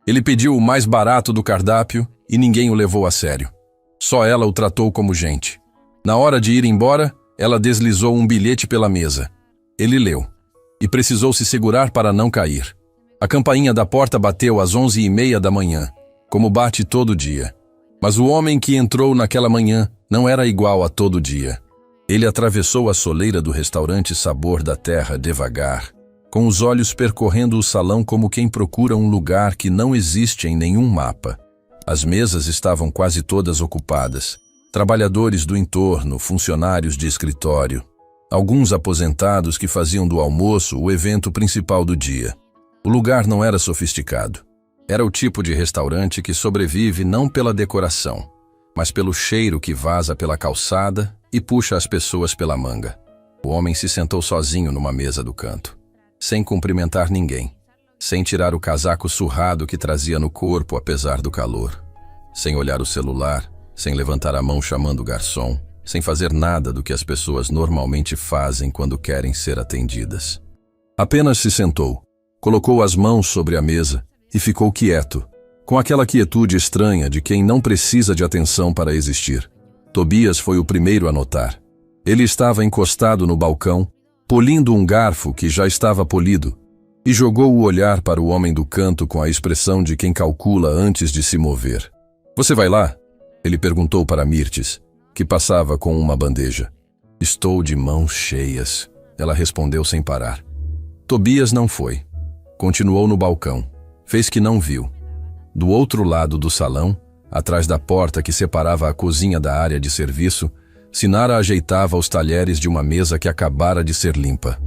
Ele pediu o mais barato do cardápio e ninguém o levou a sério. Só ela o tratou como gente. Na hora de ir embora, ela deslizou um bilhete pela mesa. Ele leu e precisou se segurar para não cair. A campainha da porta bateu às 11h30 da manhã, como bate todo dia. Mas o homem que entrou naquela manhã não era igual a todo dia. Ele atravessou a soleira do restaurante Sabor da Terra devagar, com os olhos percorrendo o salão como quem procura um lugar que não existe em nenhum mapa. As mesas estavam quase todas ocupadas. Trabalhadores do entorno, funcionários de escritório, alguns aposentados que faziam do almoço o evento principal do dia. O lugar não era sofisticado. Era o tipo de restaurante que sobrevive não pela decoração, mas pelo cheiro que vaza pela calçada e puxa as pessoas pela manga. O homem se sentou sozinho numa mesa do canto, sem cumprimentar ninguém, sem tirar o casaco surrado que trazia no corpo apesar do calor, sem olhar o celular, sem levantar a mão chamando o garçom, sem fazer nada do que as pessoas normalmente fazem quando querem ser atendidas. Apenas se sentou, colocou as mãos sobre a mesa e ficou quieto, com aquela quietude estranha de quem não precisa de atenção para existir. Tobias foi o primeiro a notar. Ele estava encostado no balcão, polindo um garfo que já estava polido, e jogou o olhar para o homem do canto com a expressão de quem calcula antes de se mover. "Você vai lá?" Ele perguntou para Mirtes, que passava com uma bandeja. "Estou de mãos cheias", ela respondeu sem parar. Tobias não foi. Continuou no balcão. Fez que não viu. Do outro lado do salão, atrás da porta que separava a cozinha da área de serviço, Sinara ajeitava os talheres de uma mesa que acabara de ser limpa.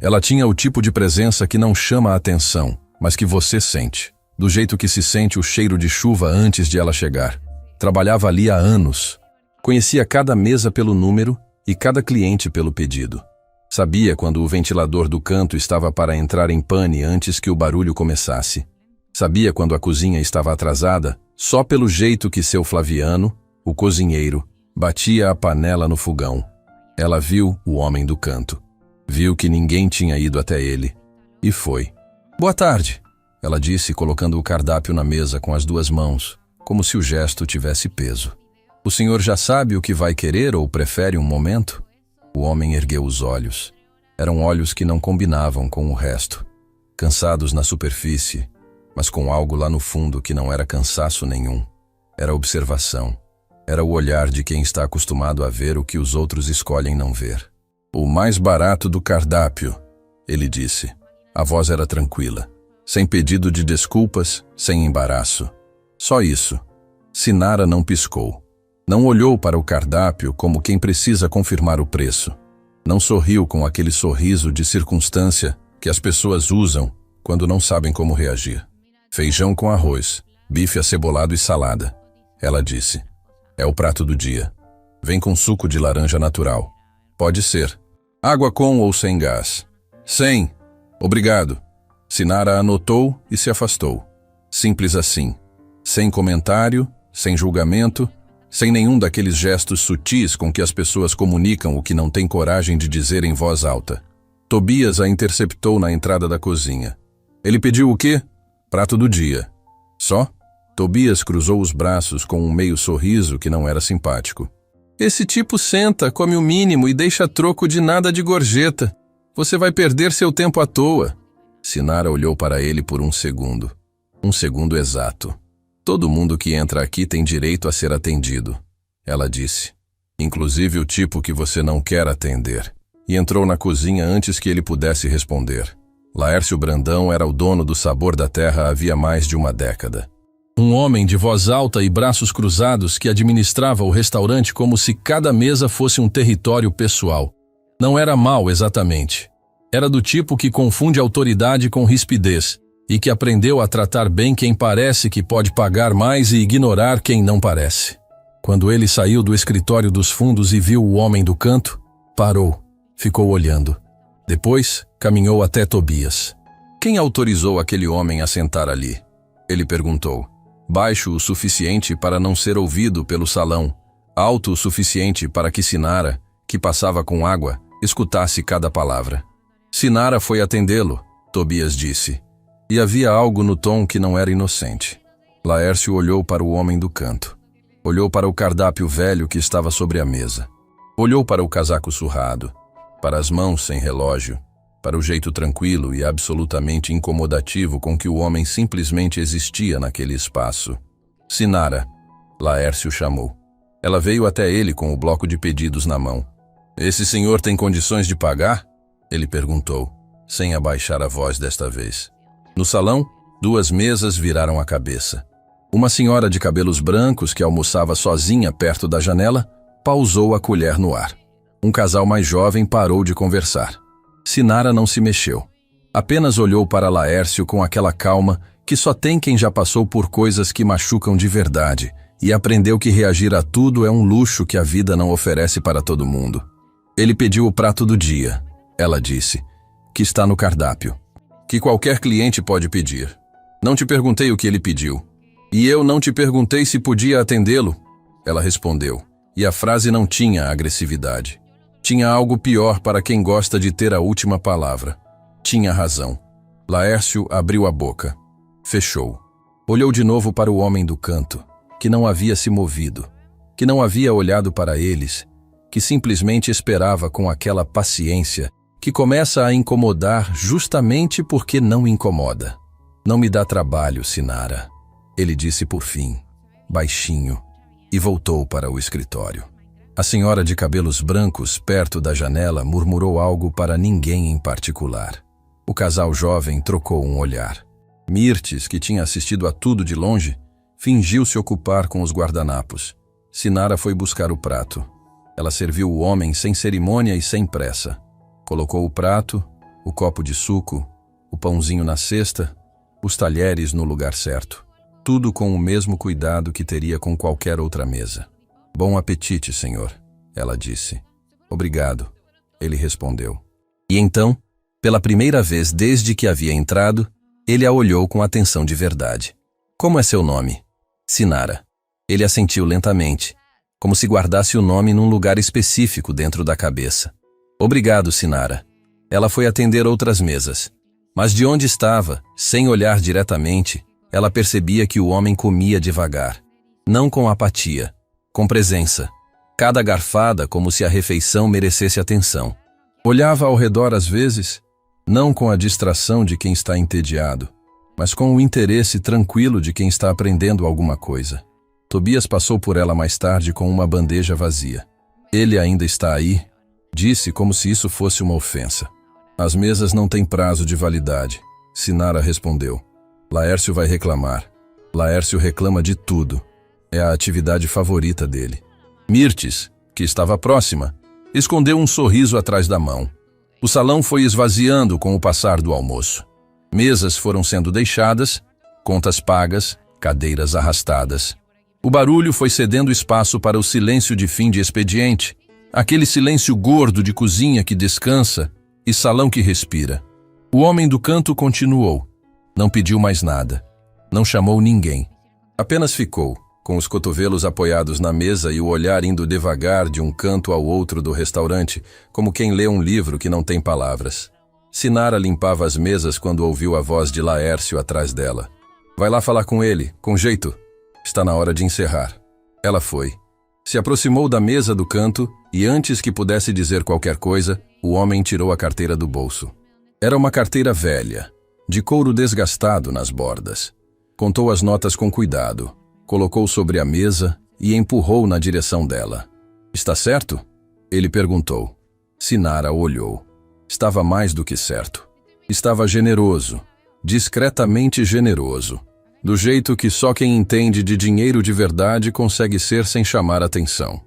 Ela tinha o tipo de presença que não chama a atenção, mas que você sente, do jeito que se sente o cheiro de chuva antes de ela chegar. Trabalhava ali há anos. Conhecia cada mesa pelo número e cada cliente pelo pedido. Sabia quando o ventilador do canto estava para entrar em pane antes que o barulho começasse. Sabia quando a cozinha estava atrasada, só pelo jeito que seu Flaviano, o cozinheiro, batia a panela no fogão. Ela viu o homem do canto. Viu que ninguém tinha ido até ele. E foi. "Boa tarde", ela disse, colocando o cardápio na mesa com as duas mãos, como se o gesto tivesse peso. "O senhor já sabe o que vai querer ou prefere um momento?" O homem ergueu os olhos. Eram olhos que não combinavam com o resto. Cansados na superfície, mas com algo lá no fundo que não era cansaço nenhum. Era observação. Era o olhar de quem está acostumado a ver o que os outros escolhem não ver. "O mais barato do cardápio", ele disse. A voz era tranquila, sem pedido de desculpas, sem embaraço. Só isso. Sinara não piscou. Não olhou para o cardápio como quem precisa confirmar o preço. Não sorriu com aquele sorriso de circunstância que as pessoas usam quando não sabem como reagir. "Feijão com arroz, bife acebolado e salada", ela disse. "É o prato do dia. Vem com suco de laranja natural. Pode ser. Água com ou sem gás?" "Sem. Obrigado." Sinara anotou e se afastou. Simples assim. Sem comentário, sem julgamento, sem nenhum daqueles gestos sutis com que as pessoas comunicam o que não têm coragem de dizer em voz alta. Tobias a interceptou na entrada da cozinha. "Ele pediu o quê?" "Prato do dia." "Só?" Tobias cruzou os braços com um meio sorriso que não era simpático. "Esse tipo senta, come o mínimo e deixa troco de nada de gorjeta. Você vai perder seu tempo à toa." Sinara olhou para ele por um segundo. Um segundo exato. "Todo mundo que entra aqui tem direito a ser atendido", ela disse. "Inclusive o tipo que você não quer atender." E entrou na cozinha antes que ele pudesse responder. Laércio Brandão era o dono do Sabor da Terra havia mais de uma década. Um homem de voz alta e braços cruzados que administrava o restaurante como se cada mesa fosse um território pessoal. Não era mau exatamente. Era do tipo que confunde autoridade com rispidez e que aprendeu a tratar bem quem parece que pode pagar mais e ignorar quem não parece. Quando ele saiu do escritório dos fundos e viu o homem do canto, parou, ficou olhando. Depois, caminhou até Tobias. "Quem autorizou aquele homem a sentar ali?" ele perguntou. Baixo o suficiente para não ser ouvido pelo salão, alto o suficiente para que Sinara, que passava com água, escutasse cada palavra. "Sinara foi atendê-lo", Tobias disse. E havia algo no tom que não era inocente. Laércio olhou para o homem do canto. Olhou para o cardápio velho que estava sobre a mesa. Olhou para o casaco surrado, para as mãos sem relógio, para o jeito tranquilo e absolutamente incomodativo com que o homem simplesmente existia naquele espaço. Sinara, Laércio chamou. Ela veio até ele com o bloco de pedidos na mão. Esse senhor tem condições de pagar? Ele perguntou, sem abaixar a voz desta vez. No salão, 2 mesas viraram a cabeça. Uma senhora de cabelos brancos que almoçava sozinha perto da janela pausou a colher no ar. Um casal mais jovem parou de conversar. Sinara não se mexeu. Apenas olhou para Laércio com aquela calma que só tem quem já passou por coisas que machucam de verdade e aprendeu que reagir a tudo é um luxo que a vida não oferece para todo mundo. Ele pediu o prato do dia, ela disse, que está no cardápio, que qualquer cliente pode pedir. Não te perguntei o que ele pediu. E eu não te perguntei se podia atendê-lo, ela respondeu, e a frase não tinha agressividade. Tinha algo pior para quem gosta de ter a última palavra. Tinha razão. Laércio abriu a boca. Fechou. Olhou de novo para o homem do canto, que não havia se movido, que não havia olhado para eles, que simplesmente esperava com aquela paciência que começa a incomodar justamente porque não incomoda. Não me dá trabalho, Sinara, ele disse por fim, baixinho, e voltou para o escritório. A senhora de cabelos brancos perto da janela murmurou algo para ninguém em particular. O casal jovem trocou um olhar. Mirtes, que tinha assistido a tudo de longe, fingiu se ocupar com os guardanapos. Sinara foi buscar o prato. Ela serviu o homem sem cerimônia e sem pressa. Colocou o prato, o copo de suco, o pãozinho na cesta, os talheres no lugar certo. Tudo com o mesmo cuidado que teria com qualquer outra mesa. Bom apetite, senhor, ela disse. Obrigado, ele respondeu. E então, pela primeira vez desde que havia entrado, ele a olhou com atenção de verdade. Como é seu nome? Sinara. Ele assentiu lentamente, como se guardasse o nome num lugar específico dentro da cabeça. Obrigado, Sinara. Ela foi atender outras mesas. Mas de onde estava, sem olhar diretamente, ela percebia que o homem comia devagar. Não com apatia, com presença. Cada garfada como se a refeição merecesse atenção. Olhava ao redor às vezes, não com a distração de quem está entediado, mas com o interesse tranquilo de quem está aprendendo alguma coisa. Tobias passou por ela mais tarde com uma bandeja vazia. Ele ainda está aí? Disse como se isso fosse uma ofensa. As mesas não têm prazo de validade, Sinara respondeu. Laércio vai reclamar. Laércio reclama de tudo. É a atividade favorita dele. Mirtes, que estava próxima, escondeu um sorriso atrás da mão. O salão foi esvaziando com o passar do almoço. Mesas foram sendo deixadas, contas pagas, cadeiras arrastadas. O barulho foi cedendo espaço para o silêncio de fim de expediente, aquele silêncio gordo de cozinha que descansa e salão que respira. O homem do canto continuou. Não pediu mais nada. Não chamou ninguém. Apenas ficou, com os cotovelos apoiados na mesa e o olhar indo devagar de um canto ao outro do restaurante, como quem lê um livro que não tem palavras. Sinara limpava as mesas quando ouviu a voz de Laércio atrás dela. Vai lá falar com ele, com jeito. Está na hora de encerrar. Ela foi. Se aproximou da mesa do canto e antes que pudesse dizer qualquer coisa, o homem tirou a carteira do bolso. Era uma carteira velha, de couro desgastado nas bordas. Contou as notas com cuidado, colocou sobre a mesa e empurrou na direção dela. Está certo? Ele perguntou. Sinara olhou. Estava mais do que certo. Estava generoso, discretamente generoso, do jeito que só quem entende de dinheiro de verdade consegue ser sem chamar atenção.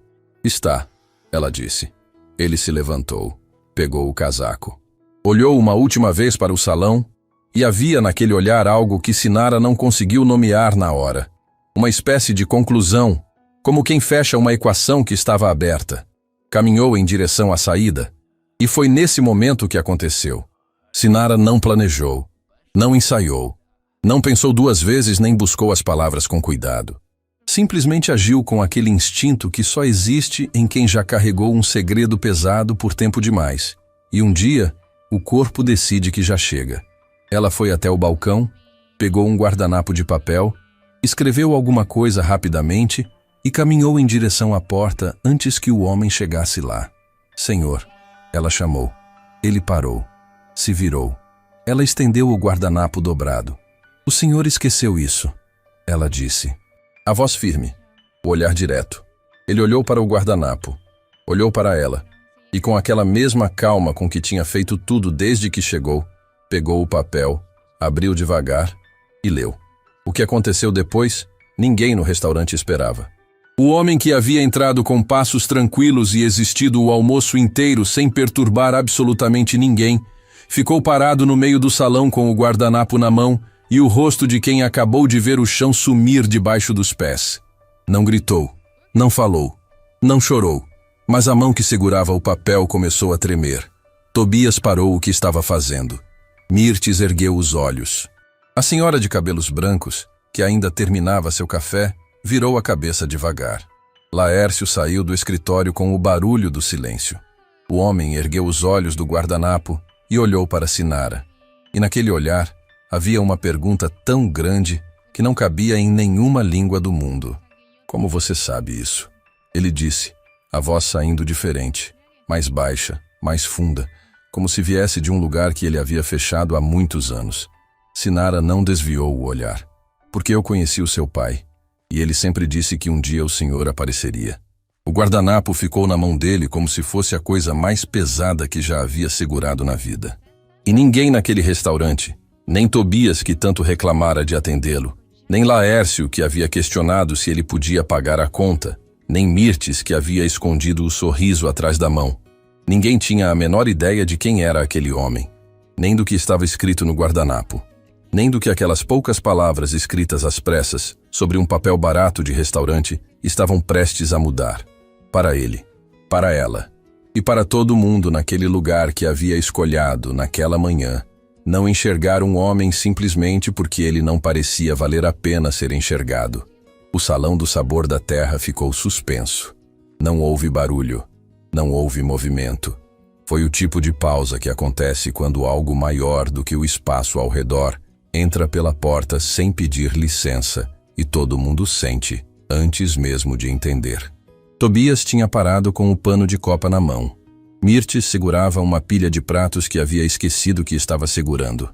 Está, ela disse. Ele se levantou, pegou o casaco. Olhou uma última vez para o salão e havia naquele olhar algo que Sinara não conseguiu nomear na hora. Uma espécie de conclusão, como quem fecha uma equação que estava aberta. Caminhou em direção à saída, e foi nesse momento que aconteceu. Sinara não planejou, não ensaiou, não pensou 2 vezes nem buscou as palavras com cuidado. Simplesmente agiu com aquele instinto que só existe em quem já carregou um segredo pesado por tempo demais. E um dia, o corpo decide que já chega. Ela foi até o balcão, pegou um guardanapo de papel, escreveu alguma coisa rapidamente e caminhou em direção à porta antes que o homem chegasse lá. Senhor, ela chamou. Ele parou, se virou. Ela estendeu o guardanapo dobrado. O senhor esqueceu isso, ela disse. A voz firme, o olhar direto. Ele olhou para o guardanapo, olhou para ela, e com aquela mesma calma com que tinha feito tudo desde que chegou, pegou o papel, abriu devagar e leu. O que aconteceu depois, ninguém no restaurante esperava. O homem que havia entrado com passos tranquilos e existido o almoço inteiro sem perturbar absolutamente ninguém, ficou parado no meio do salão com o guardanapo na mão e o rosto de quem acabou de ver o chão sumir debaixo dos pés. Não gritou, não falou, não chorou, mas a mão que segurava o papel começou a tremer. Tobias parou o que estava fazendo. Mirtes ergueu os olhos. A senhora de cabelos brancos, que ainda terminava seu café, virou a cabeça devagar. Laércio saiu do escritório com o barulho do silêncio. O homem ergueu os olhos do guardanapo e olhou para Sinara. E naquele olhar havia uma pergunta tão grande que não cabia em nenhuma língua do mundo. Como você sabe isso? Ele disse, a voz saindo diferente, mais baixa, mais funda, como se viesse de um lugar que ele havia fechado há muitos anos. Sinara não desviou o olhar. Porque eu conheci o seu pai, e ele sempre disse que um dia o senhor apareceria. O guardanapo ficou na mão dele como se fosse a coisa mais pesada que já havia segurado na vida. E ninguém naquele restaurante, nem Tobias que tanto reclamara de atendê-lo, nem Laércio que havia questionado se ele podia pagar a conta, nem Mirtes que havia escondido o sorriso atrás da mão. Ninguém tinha a menor ideia de quem era aquele homem, nem do que estava escrito no guardanapo, nem do que aquelas poucas palavras escritas às pressas, sobre um papel barato de restaurante, estavam prestes a mudar. Para ele, para ela, e para todo mundo naquele lugar que havia escolhido naquela manhã, não enxergar um homem simplesmente porque ele não parecia valer a pena ser enxergado. O salão do sabor da terra ficou suspenso. Não houve barulho, não houve movimento. Foi o tipo de pausa que acontece quando algo maior do que o espaço ao redor entra pela porta sem pedir licença e todo mundo sente, antes mesmo de entender. Tobias tinha parado com o pano de copa na mão. Mirtes segurava uma pilha de pratos que havia esquecido que estava segurando.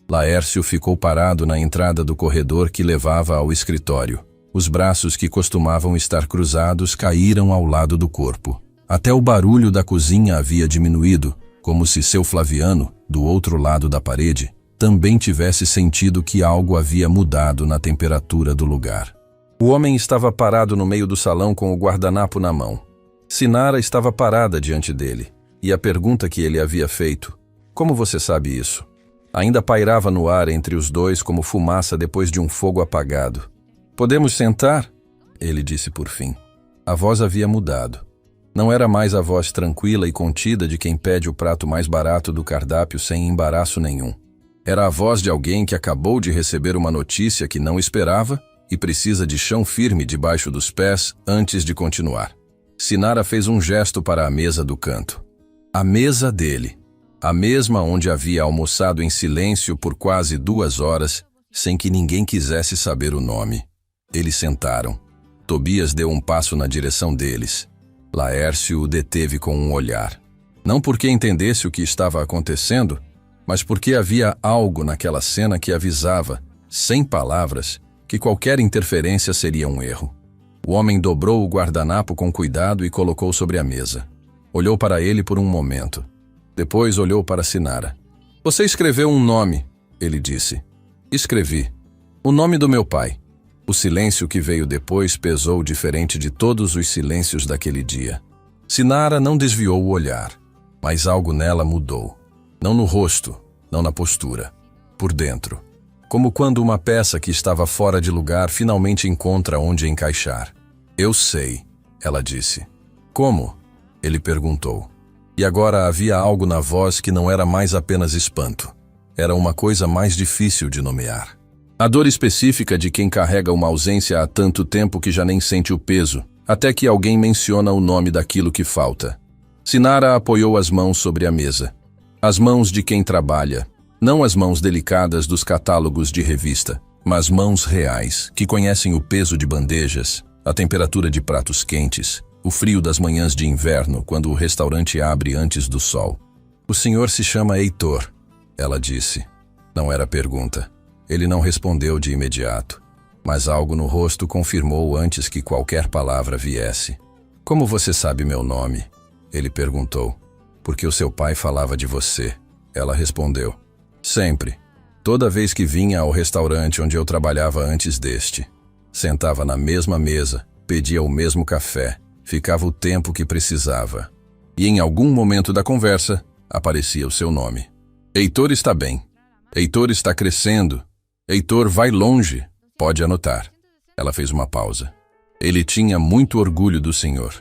Laércio ficou parado na entrada do corredor que levava ao escritório. Os braços que costumavam estar cruzados caíram ao lado do corpo. Até o barulho da cozinha havia diminuído, como se seu Flaviano, do outro lado da parede, também tivesse sentido que algo havia mudado na temperatura do lugar. O homem estava parado no meio do salão com o guardanapo na mão. Sinara estava parada diante dele, e a pergunta que ele havia feito, como você sabe isso? Ainda pairava no ar entre os dois como fumaça depois de um fogo apagado. Podemos sentar? Ele disse por fim. A voz havia mudado. Não era mais a voz tranquila e contida de quem pede o prato mais barato do cardápio sem embaraço nenhum. Era a voz de alguém que acabou de receber uma notícia que não esperava e precisa de chão firme debaixo dos pés antes de continuar. Sinara fez um gesto para a mesa do canto. A mesa dele. A mesma onde havia almoçado em silêncio por quase 2 horas, sem que ninguém quisesse saber o nome. Eles sentaram. Tobias deu um passo na direção deles. Laércio o deteve com um olhar. Não porque entendesse o que estava acontecendo, mas porque havia algo naquela cena que avisava, sem palavras, que qualquer interferência seria um erro. O homem dobrou o guardanapo com cuidado e colocou sobre a mesa. Olhou para ele por um momento. Depois olhou para Sinara. Você escreveu um nome, ele disse. Escrevi. O nome do meu pai. O silêncio que veio depois pesou diferente de todos os silêncios daquele dia. Sinara não desviou o olhar, mas algo nela mudou. Não no rosto, não na postura. Por dentro. Como quando uma peça que estava fora de lugar finalmente encontra onde encaixar. Eu sei, ela disse. Como? Ele perguntou. E agora havia algo na voz que não era mais apenas espanto. Era uma coisa mais difícil de nomear. A dor específica de quem carrega uma ausência há tanto tempo que já nem sente o peso, até que alguém menciona o nome daquilo que falta. Sinara apoiou as mãos sobre a mesa. As mãos de quem trabalha, Não as mãos delicadas dos catálogos de revista, mas mãos reais, que conhecem o peso de bandejas, a temperatura de pratos quentes, o frio das manhãs de inverno, quando o restaurante abre antes do sol. "O senhor se chama Heitor", ela disse. Não era pergunta. Ele não respondeu de imediato, mas algo no rosto confirmou antes que qualquer palavra viesse. "Como você sabe meu nome?", ele perguntou. "Porque o seu pai falava de você", ela respondeu. "Sempre. Toda vez que vinha ao restaurante onde eu trabalhava antes deste. Sentava na mesma mesa, pedia o mesmo café, ficava o tempo que precisava. E em algum momento da conversa, aparecia o seu nome. Heitor está bem. Heitor está crescendo. Heitor vai longe. Pode anotar." Ela fez uma pausa. Ele tinha muito orgulho do senhor.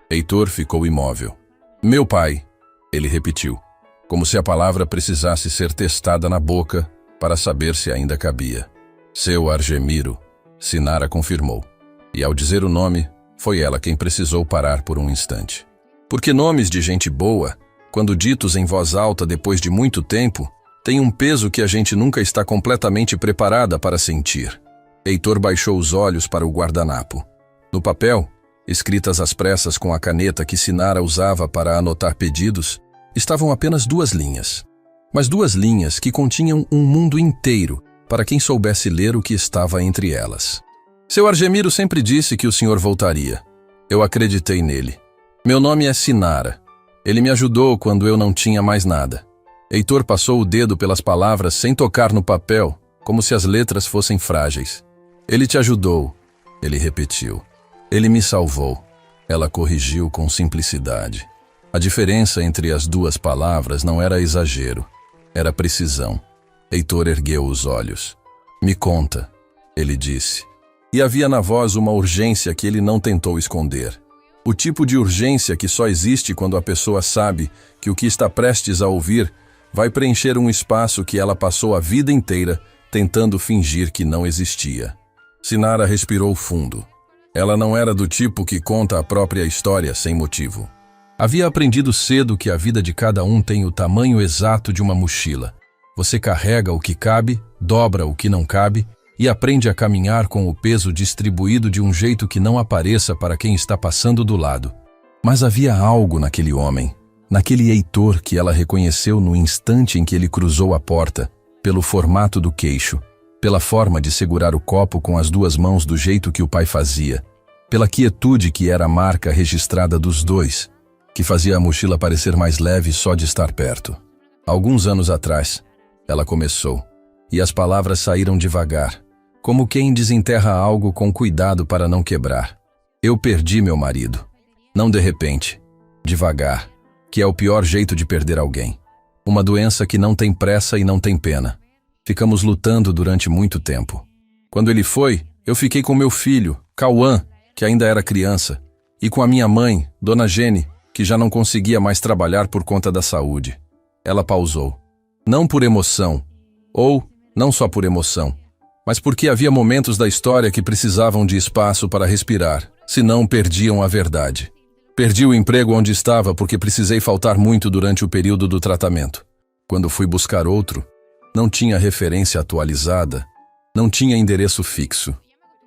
Heitor ficou imóvel. "Meu pai", ele repetiu, como se a palavra precisasse ser testada na boca para saber se ainda cabia. "Seu Argemiro", Sinara confirmou. E ao dizer o nome, foi ela quem precisou parar por um instante. Porque nomes de gente boa, quando ditos em voz alta depois de muito tempo, têm um peso que a gente nunca está completamente preparada para sentir. Heitor baixou os olhos para o guardanapo. No papel, escritas às pressas com a caneta que Sinara usava para anotar pedidos, estavam apenas 2 linhas. Mas 2 linhas que continham um mundo inteiro para quem soubesse ler o que estava entre elas. "Seu Argemiro sempre disse que o senhor voltaria. Eu acreditei nele. Meu nome é Sinara. Ele me ajudou quando eu não tinha mais nada." Heitor passou o dedo pelas palavras sem tocar no papel, como se as letras fossem frágeis. "Ele te ajudou", ele repetiu. "Ele me salvou", ela corrigiu com simplicidade. A diferença entre as 2 palavras não era exagero, era precisão. Heitor ergueu os olhos. "Me conta", ele disse. E havia na voz uma urgência que ele não tentou esconder. O tipo de urgência que só existe quando a pessoa sabe que o que está prestes a ouvir vai preencher um espaço que ela passou a vida inteira tentando fingir que não existia. Sinara respirou fundo. Ela não era do tipo que conta a própria história sem motivo. Havia aprendido cedo que a vida de cada um tem o tamanho exato de uma mochila. Você carrega o que cabe, dobra o que não cabe e aprende a caminhar com o peso distribuído de um jeito que não apareça para quem está passando do lado. Mas havia algo naquele homem, naquele Heitor que ela reconheceu no instante em que ele cruzou a porta, pelo formato do queixo, pela forma de segurar o copo com as 2 mãos do jeito que o pai fazia, pela quietude que era a marca registrada dos 2, que fazia a mochila parecer mais leve só de estar perto. Alguns anos atrás, ela começou, e as palavras saíram devagar, como quem desenterra algo com cuidado para não quebrar. "Eu perdi meu marido. Não de repente, devagar, que é o pior jeito de perder alguém. Uma doença que não tem pressa e não tem pena. Ficamos lutando durante muito tempo. Quando ele foi, eu fiquei com meu filho, Cauã, que ainda era criança, e com a minha mãe, Dona Gene, que já não conseguia mais trabalhar por conta da saúde." Ela pausou. Não por emoção, ou não só por emoção, mas porque havia momentos da história que precisavam de espaço para respirar, senão perdiam a verdade. "Perdi o emprego onde estava porque precisei faltar muito durante o período do tratamento. Quando fui buscar outro, não tinha referência atualizada, não tinha endereço fixo.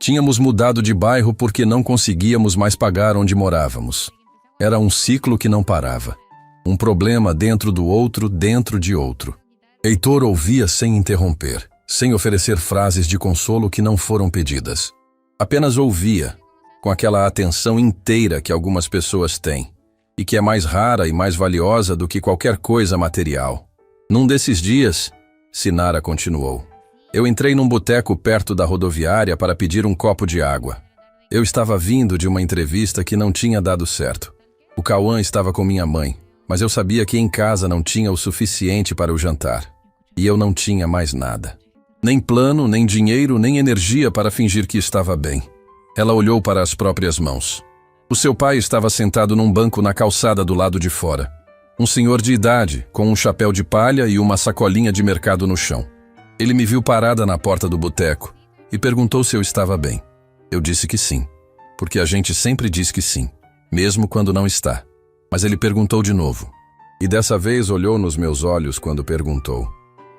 Tínhamos mudado de bairro porque não conseguíamos mais pagar onde morávamos. Era um ciclo que não parava. Um problema dentro do outro, dentro de outro." Heitor ouvia sem interromper, sem oferecer frases de consolo que não foram pedidas. Apenas ouvia, com aquela atenção inteira que algumas pessoas têm, e que é mais rara e mais valiosa do que qualquer coisa material. "Num desses dias", Sinara continuou, "eu entrei num boteco perto da rodoviária para pedir um copo de água. Eu estava vindo de uma entrevista que não tinha dado certo. O Cauã estava com minha mãe, mas eu sabia que em casa não tinha o suficiente para o jantar. E eu não tinha mais nada. Nem plano, nem dinheiro, nem energia para fingir que estava bem." Ela olhou para as próprias mãos. O seu pai estava sentado num banco na calçada do lado de fora. Um senhor de idade, com um chapéu de palha e uma sacolinha de mercado no chão. Ele me viu parada na porta do boteco e perguntou se eu estava bem. Eu disse que sim, porque a gente sempre diz que sim, mesmo quando não está. Mas ele perguntou de novo. E dessa vez olhou nos meus olhos quando perguntou.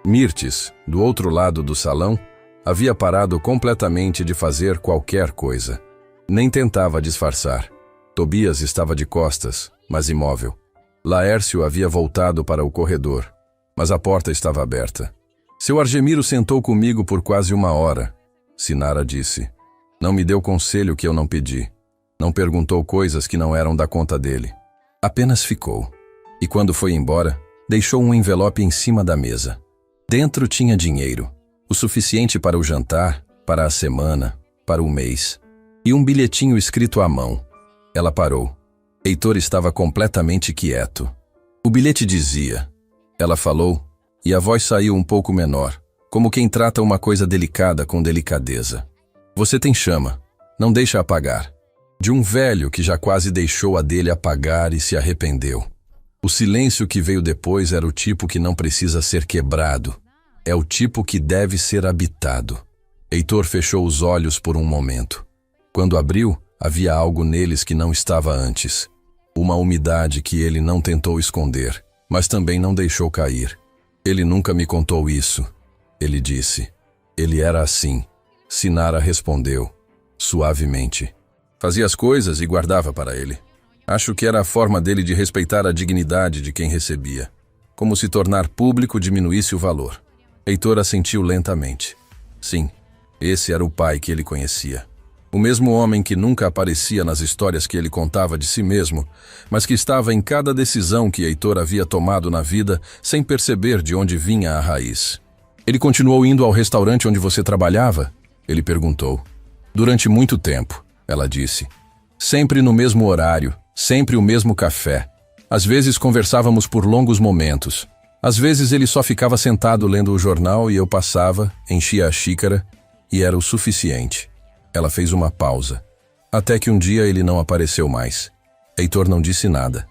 Mirtes, do outro lado do salão, havia parado completamente de fazer qualquer coisa. Nem tentava disfarçar. Tobias estava de costas, mas imóvel. Laércio havia voltado para o corredor, mas a porta estava aberta. Seu Argemiro sentou comigo por quase 1 hora. Sinara disse. Não me deu conselho que eu não pedi. Não perguntou coisas que não eram da conta dele. Apenas ficou. E quando foi embora, deixou um envelope em cima da mesa. Dentro tinha dinheiro, o suficiente para o jantar, para a semana, para o mês. E um bilhetinho escrito à mão. Ela parou. Heitor estava completamente quieto. O bilhete dizia. Ela falou, e a voz saiu um pouco menor, como quem trata uma coisa delicada com delicadeza. Você tem chama, não deixa apagar. De um velho que já quase deixou a dele apagar e se arrependeu. O silêncio que veio depois era o tipo que não precisa ser quebrado. É o tipo que deve ser habitado. Heitor fechou os olhos por um momento. Quando abriu, havia algo neles que não estava antes. Uma umidade que ele não tentou esconder, mas também não deixou cair. Ele nunca me contou isso, ele disse. Ele era assim. Sinara respondeu, suavemente. Fazia as coisas e guardava para ele. Acho que era a forma dele de respeitar a dignidade de quem recebia. Como se tornar público diminuísse o valor. Heitor assentiu lentamente. Sim, esse era o pai que ele conhecia. O mesmo homem que nunca aparecia nas histórias que ele contava de si mesmo, mas que estava em cada decisão que Heitor havia tomado na vida sem perceber de onde vinha a raiz. Ele continuou indo ao restaurante onde você trabalhava? Ele perguntou. Durante muito tempo, ela disse. Sempre no mesmo horário, sempre o mesmo café. Às vezes conversávamos por longos momentos. Às vezes ele só ficava sentado lendo o jornal e eu passava, enchia a xícara e era o suficiente. Ela fez uma pausa. Até que um dia ele não apareceu mais. Heitor não disse nada.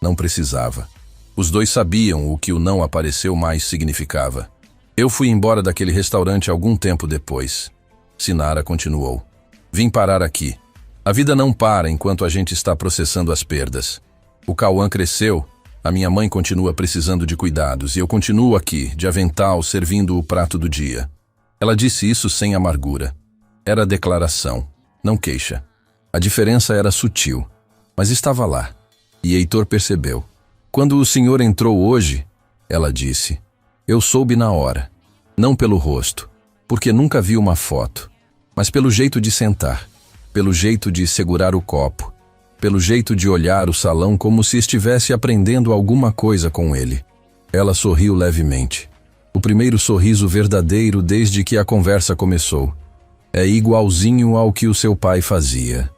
Não precisava. Os dois sabiam o que o não apareceu mais significava. Eu fui embora daquele restaurante algum tempo depois. Sinara continuou. Vim parar aqui. A vida não para enquanto a gente está processando as perdas. O Cauã cresceu, a minha mãe continua precisando de cuidados e eu continuo aqui, de avental, servindo o prato do dia. Ela disse isso sem amargura. Era declaração, não queixa. A diferença era sutil, mas estava lá. E Heitor percebeu. Quando o senhor entrou hoje, ela disse, eu soube na hora. Não pelo rosto, porque nunca vi uma foto, mas pelo jeito de sentar, pelo jeito de segurar o copo, pelo jeito de olhar o salão como se estivesse aprendendo alguma coisa com ele. Ela sorriu levemente. O primeiro sorriso verdadeiro desde que a conversa começou. É igualzinho ao que o seu pai fazia.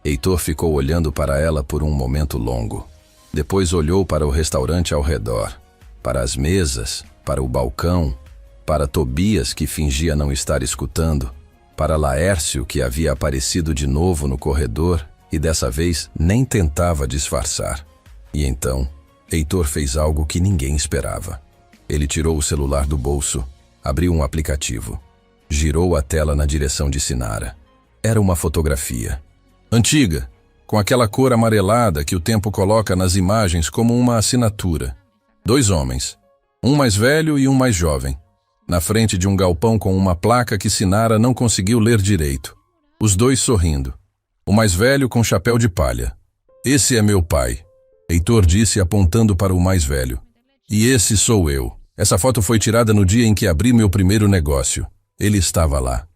Heitor ficou olhando para ela por um momento longo. Depois olhou para o restaurante ao redor, para as mesas, para o balcão, para Tobias que fingia não estar escutando, para Laércio que havia aparecido de novo no corredor e dessa vez nem tentava disfarçar. E então, Heitor fez algo que ninguém esperava. Ele tirou o celular do bolso, abriu um aplicativo. Girou a tela na direção de Sinara. Era uma fotografia. Antiga, com aquela cor amarelada que o tempo coloca nas imagens como uma assinatura. 2 homens, um mais velho e um mais jovem, na frente de um galpão com uma placa que Sinara não conseguiu ler direito. Os dois sorrindo. O mais velho com chapéu de palha. Esse é meu pai, Heitor disse apontando para o mais velho. E esse sou eu. Essa foto foi tirada no dia em que abri meu primeiro negócio. Ele estava lá.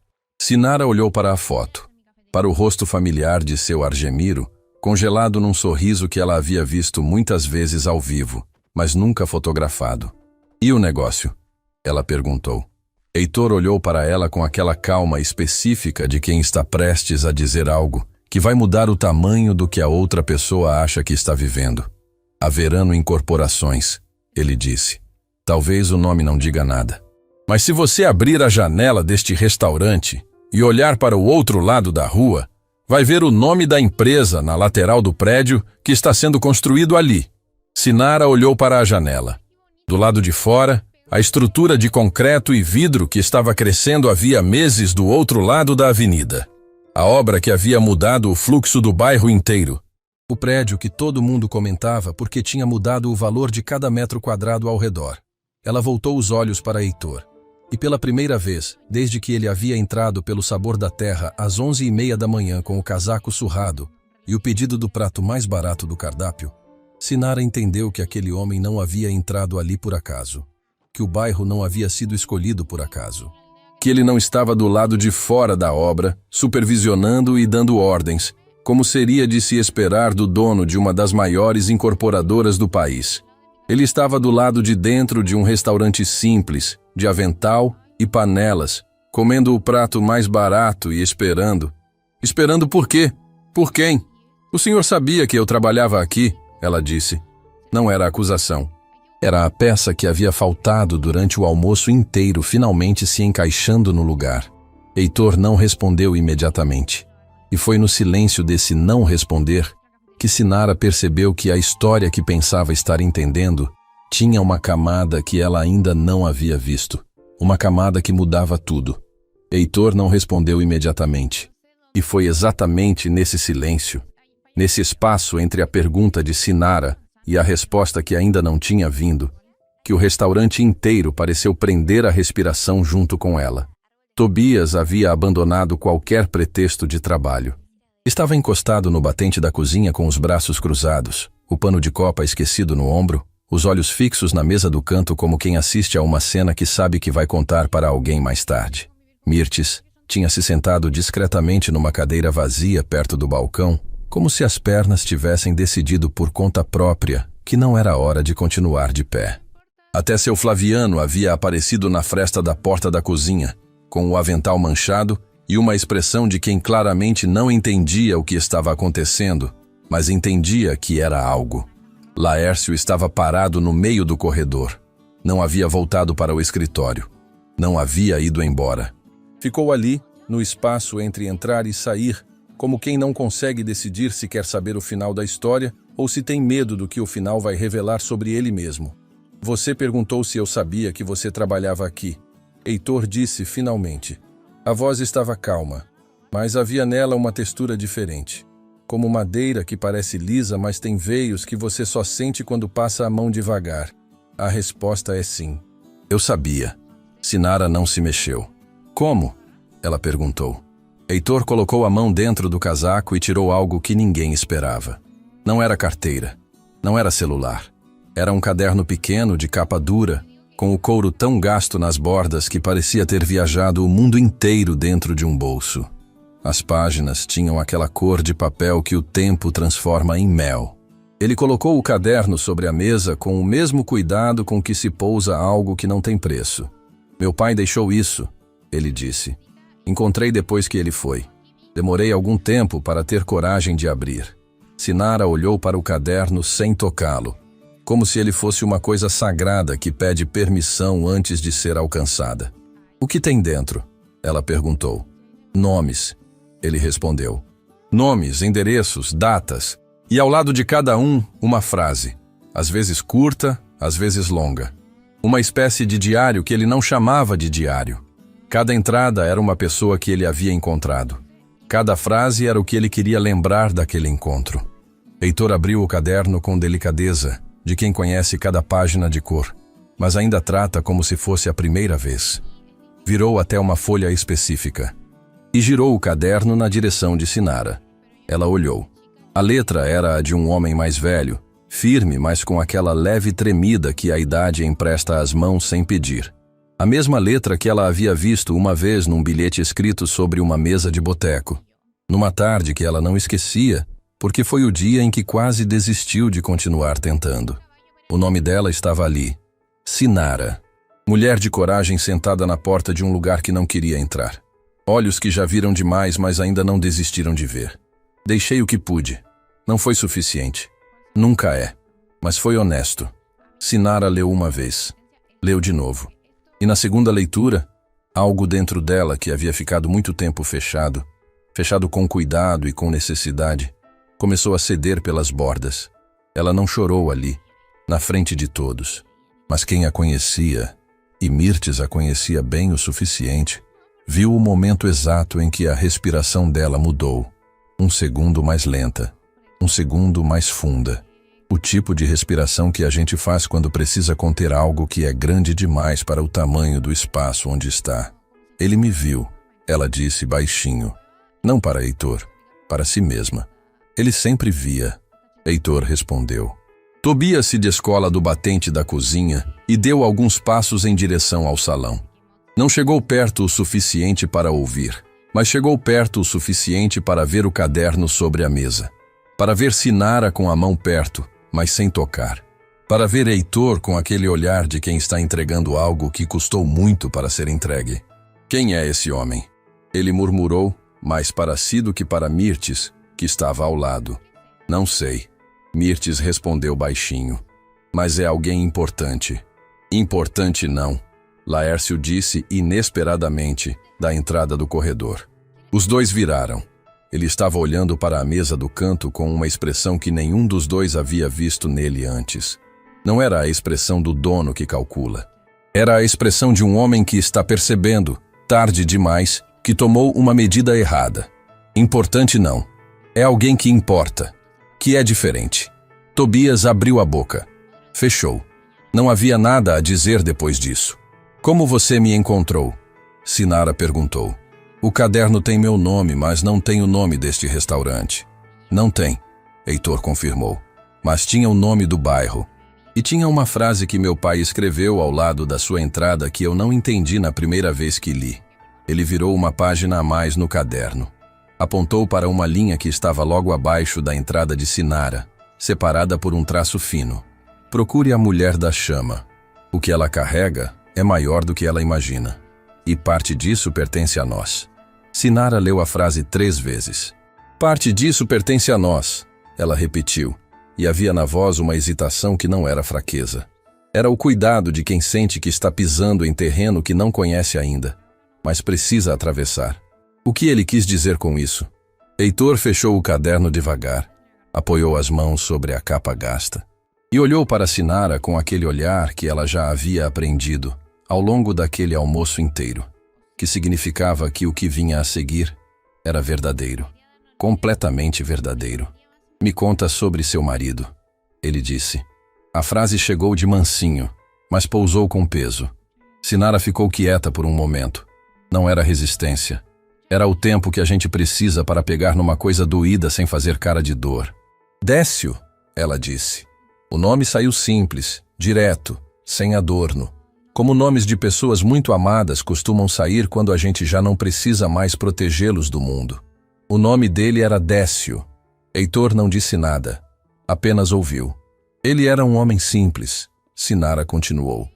Sinara olhou para a foto, para o rosto familiar de seu Argemiro, congelado num sorriso que ela havia visto muitas vezes ao vivo, mas nunca fotografado. E o negócio? Ela perguntou. Heitor olhou para ela com aquela calma específica de quem está prestes a dizer algo que vai mudar o tamanho do que a outra pessoa acha que está vivendo. A Verano Incorporações, ele disse. Talvez o nome não diga nada. Mas se você abrir a janela deste restaurante e olhar para o outro lado da rua, vai ver o nome da empresa na lateral do prédio que está sendo construído ali. Sinara olhou para a janela. Do lado de fora, a estrutura de concreto e vidro que estava crescendo havia meses do outro lado da avenida. A obra que havia mudado o fluxo do bairro inteiro. O prédio que todo mundo comentava porque tinha mudado o valor de cada metro quadrado ao redor. Ela voltou os olhos para Heitor. E pela primeira vez, desde que ele havia entrado pelo sabor da terra às 11h30 da manhã com o casaco surrado e o pedido do prato mais barato do cardápio, Sinara entendeu que aquele homem não havia entrado ali por acaso, que o bairro não havia sido escolhido por acaso, que ele não estava do lado de fora da obra, supervisionando e dando ordens, como seria de se esperar do dono de uma das maiores incorporadoras do país. Ele estava do lado de dentro de um restaurante simples, de avental e panelas, comendo o prato mais barato e esperando. Esperando por quê? Por quem? O senhor sabia que eu trabalhava aqui, ela disse. Não era acusação. Era a peça que havia faltado durante o almoço inteiro finalmente se encaixando no lugar. Heitor não respondeu imediatamente. E foi no silêncio desse não responder que Sinara percebeu que a história que pensava estar entendendo tinha uma camada que ela ainda não havia visto. Uma camada que mudava tudo. Heitor não respondeu imediatamente. E foi exatamente nesse silêncio, nesse espaço entre a pergunta de Sinara e a resposta que ainda não tinha vindo, que o restaurante inteiro pareceu prender a respiração junto com ela. Tobias havia abandonado qualquer pretexto de trabalho. Estava encostado no batente da cozinha com os braços cruzados, o pano de copa esquecido no ombro, os olhos fixos na mesa do canto como quem assiste a uma cena que sabe que vai contar para alguém mais tarde. Mirtes tinha se sentado discretamente numa cadeira vazia perto do balcão, como se as pernas tivessem decidido por conta própria que não era hora de continuar de pé. Até seu Flaviano havia aparecido na fresta da porta da cozinha, com o avental manchado e uma expressão de quem claramente não entendia o que estava acontecendo, mas entendia que era algo. Laércio estava parado no meio do corredor. Não havia voltado para o escritório. Não havia ido embora. Ficou ali, no espaço entre entrar e sair, como quem não consegue decidir se quer saber o final da história ou se tem medo do que o final vai revelar sobre ele mesmo. Você perguntou se eu sabia que você trabalhava aqui. Heitor disse finalmente. A voz estava calma, mas havia nela uma textura diferente. Como madeira que parece lisa, mas tem veios que você só sente quando passa a mão devagar. A resposta é sim. Eu sabia. Sinara não se mexeu. Como? Ela perguntou. Heitor colocou a mão dentro do casaco e tirou algo que ninguém esperava. Não era carteira. Não era celular. Era um caderno pequeno de capa dura, com o couro tão gasto nas bordas que parecia ter viajado o mundo inteiro dentro de um bolso. As páginas tinham aquela cor de papel que o tempo transforma em mel. Ele colocou o caderno sobre a mesa com o mesmo cuidado com que se pousa algo que não tem preço. Meu pai deixou isso, ele disse. Encontrei depois que ele foi. Demorei algum tempo para ter coragem de abrir. Sinara olhou para o caderno sem tocá-lo, como se ele fosse uma coisa sagrada que pede permissão antes de ser alcançada. O que tem dentro? Ela perguntou. Nomes. Ele respondeu. Nomes, endereços, datas. E ao lado de cada um, uma frase. Às vezes curta, às vezes longa. Uma espécie de diário que ele não chamava de diário. Cada entrada era uma pessoa que ele havia encontrado. Cada frase era o que ele queria lembrar daquele encontro. Heitor abriu o caderno com delicadeza, de quem conhece cada página de cor, mas ainda trata como se fosse a primeira vez. Virou até uma folha específica e girou o caderno na direção de Sinara. Ela olhou. A letra era a de um homem mais velho, firme, mas com aquela leve tremida que a idade empresta às mãos sem pedir. A mesma letra que ela havia visto uma vez num bilhete escrito sobre uma mesa de boteco. Numa tarde que ela não esquecia, porque foi o dia em que quase desistiu de continuar tentando. O nome dela estava ali. Sinara. Mulher de coragem sentada na porta de um lugar que não queria entrar. Olhos que já viram demais, mas ainda não desistiram de ver. Deixei o que pude. Não foi suficiente. Nunca é. Mas foi honesto. Sinara leu uma vez. Leu de novo. E na segunda leitura, algo dentro dela que havia ficado muito tempo fechado com cuidado e com necessidade, começou a ceder pelas bordas. Ela não chorou ali, na frente de todos. Mas quem a conhecia, e Mirtes a conhecia bem o suficiente, viu o momento exato em que a respiração dela mudou. Um segundo mais lenta, um segundo mais funda. O tipo de respiração que a gente faz quando precisa conter algo que é grande demais para o tamanho do espaço onde está. Ele me viu, ela disse baixinho. Não para Heitor, para si mesma. Ele sempre via. Heitor respondeu. Tobias se descola do batente da cozinha e deu alguns passos em direção ao salão. Não chegou perto o suficiente para ouvir, mas chegou perto o suficiente para ver o caderno sobre a mesa. Para ver Sinara com a mão perto, mas sem tocar. Para ver Heitor com aquele olhar de quem está entregando algo que custou muito para ser entregue. Quem é esse homem? Ele murmurou, mais para si do que para Mirtes, que estava ao lado. Não sei. Mirtes respondeu baixinho. Mas é alguém importante. Importante não, Laércio disse inesperadamente, da entrada do corredor. Os dois viraram. Ele estava olhando para a mesa do canto com uma expressão que nenhum dos dois havia visto nele antes. Não era a expressão do dono que calcula. Era a expressão de um homem que está percebendo, tarde demais, que tomou uma medida errada. Importante não. É alguém que importa. Que é diferente. Tobias abriu a boca. Fechou. Não havia nada a dizer depois disso. Como você me encontrou? Sinara perguntou. O caderno tem meu nome, mas não tem o nome deste restaurante. Não tem, Heitor confirmou. Mas tinha o nome do bairro. E tinha uma frase que meu pai escreveu ao lado da sua entrada que eu não entendi na primeira vez que li. Ele virou uma página a mais no caderno. Apontou para uma linha que estava logo abaixo da entrada de Sinara, separada por um traço fino. Procure a mulher da chama. O que ela carrega é maior do que ela imagina. E parte disso pertence a nós. Sinara leu a frase 3 vezes. Parte disso pertence a nós, ela repetiu, e havia na voz uma hesitação que não era fraqueza. Era o cuidado de quem sente que está pisando em terreno que não conhece ainda, mas precisa atravessar. O que ele quis dizer com isso? Heitor fechou o caderno devagar, apoiou as mãos sobre a capa gasta e olhou para Sinara com aquele olhar que ela já havia aprendido ao longo daquele almoço inteiro, que significava que o que vinha a seguir era verdadeiro, completamente verdadeiro. Me conta sobre seu marido, ele disse. A frase chegou de mansinho, mas pousou com peso. Sinara ficou quieta por um momento. Não era resistência. Era o tempo que a gente precisa para pegar numa coisa doída sem fazer cara de dor. Décio, ela disse. O nome saiu simples, direto, sem adorno. Como nomes de pessoas muito amadas costumam sair quando a gente já não precisa mais protegê-los do mundo. O nome dele era Décio. Heitor não disse nada, apenas ouviu. Ele era um homem simples, Sinara continuou.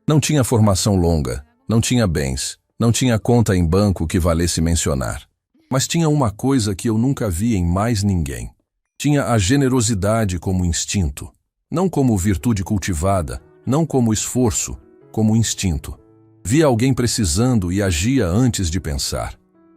Não tinha formação longa, não tinha bens, não tinha conta em banco que valesse mencionar. Mas tinha uma coisa que eu nunca vi em mais ninguém. Tinha a generosidade como instinto, não como virtude cultivada, não como esforço, como instinto. Via alguém precisando e agia antes de pensar.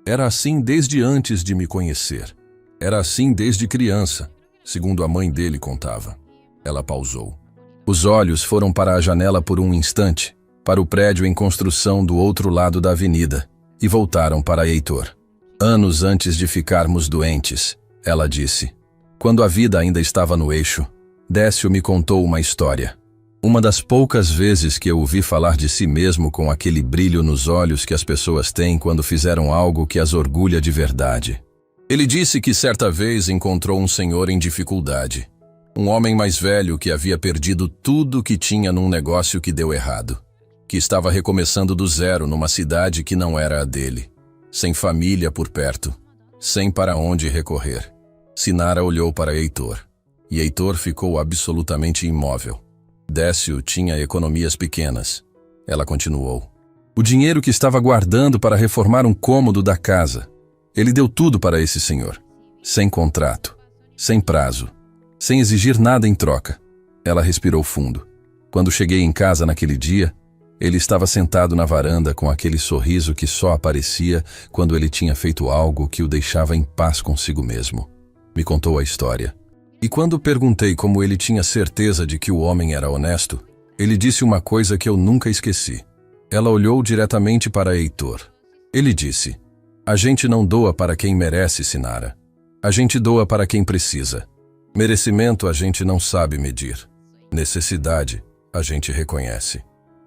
Era assim desde antes de me conhecer. Era assim desde criança, segundo a mãe dele contava. Ela pausou. Os olhos foram para a janela por um instante, para o prédio em construção do outro lado da avenida, e voltaram para Heitor. Anos antes de ficarmos doentes, ela disse. Quando a vida ainda estava no eixo, Décio me contou uma história. Uma das poucas vezes que eu ouvi falar de si mesmo com aquele brilho nos olhos que as pessoas têm quando fizeram algo que as orgulha de verdade. Ele disse que certa vez encontrou um senhor em dificuldade. Um homem mais velho que havia perdido tudo que tinha num negócio que deu errado. Que estava recomeçando do zero numa cidade que não era a dele. Sem família por perto. Sem para onde recorrer. Sinara olhou para Heitor. E Heitor ficou absolutamente imóvel. Décio tinha economias pequenas. Ela continuou. O dinheiro que estava guardando para reformar um cômodo da casa. Ele deu tudo para esse senhor. Sem contrato. Sem prazo. Sem exigir nada em troca. Ela respirou fundo. Quando cheguei em casa naquele dia, ele estava sentado na varanda com aquele sorriso que só aparecia quando ele tinha feito algo que o deixava em paz consigo mesmo. Me contou a história. E quando perguntei como ele tinha certeza de que o homem era honesto, ele disse uma coisa que eu nunca esqueci. Ela olhou diretamente para Heitor. Ele disse, a gente não doa para quem merece, Sinara. A gente doa para quem precisa. Merecimento a gente não sabe medir. Necessidade a gente reconhece.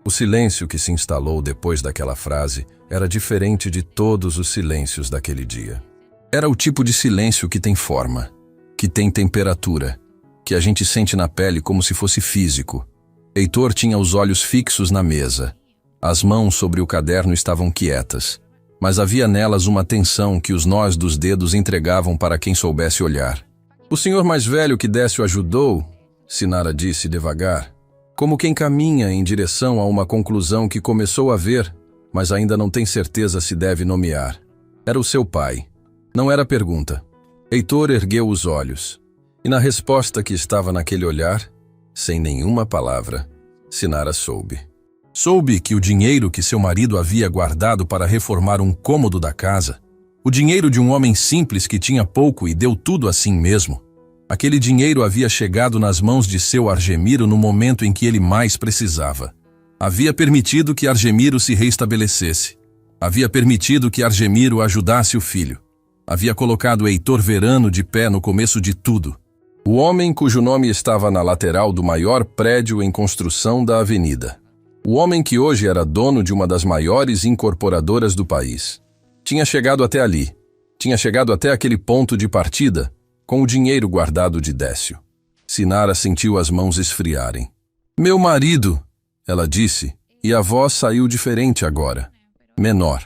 O silêncio que se instalou depois daquela frase era diferente de todos os silêncios daquele dia. Era o tipo de silêncio que tem forma, que tem temperatura, que a gente sente na pele como se fosse físico. Heitor tinha os olhos fixos na mesa. As mãos sobre o caderno estavam quietas, mas havia nelas uma tensão que os nós dos dedos entregavam para quem soubesse olhar. O senhor mais velho que Décio ajudou, Sinara disse devagar, como quem caminha em direção a uma conclusão que começou a ver, mas ainda não tem certeza se deve nomear. Era o seu pai. Não era pergunta. Heitor ergueu os olhos. E na resposta que estava naquele olhar, sem nenhuma palavra, Sinara soube. Soube que o dinheiro que seu marido havia guardado para reformar um cômodo da casa, o dinheiro de um homem simples que tinha pouco e deu tudo assim mesmo, aquele dinheiro havia chegado nas mãos de seu Argemiro no momento em que ele mais precisava. Havia permitido que Argemiro se reestabelecesse. Havia permitido que Argemiro ajudasse o filho. Havia colocado Heitor Verano de pé no começo de tudo. O homem cujo nome estava na lateral do maior prédio em construção da avenida. O homem que hoje era dono de uma das maiores incorporadoras do país. Tinha chegado até ali. Tinha chegado até aquele ponto de partida com o dinheiro guardado de Décio. Sinara sentiu as mãos esfriarem. Meu marido, ela disse, e a voz saiu diferente agora. Menor,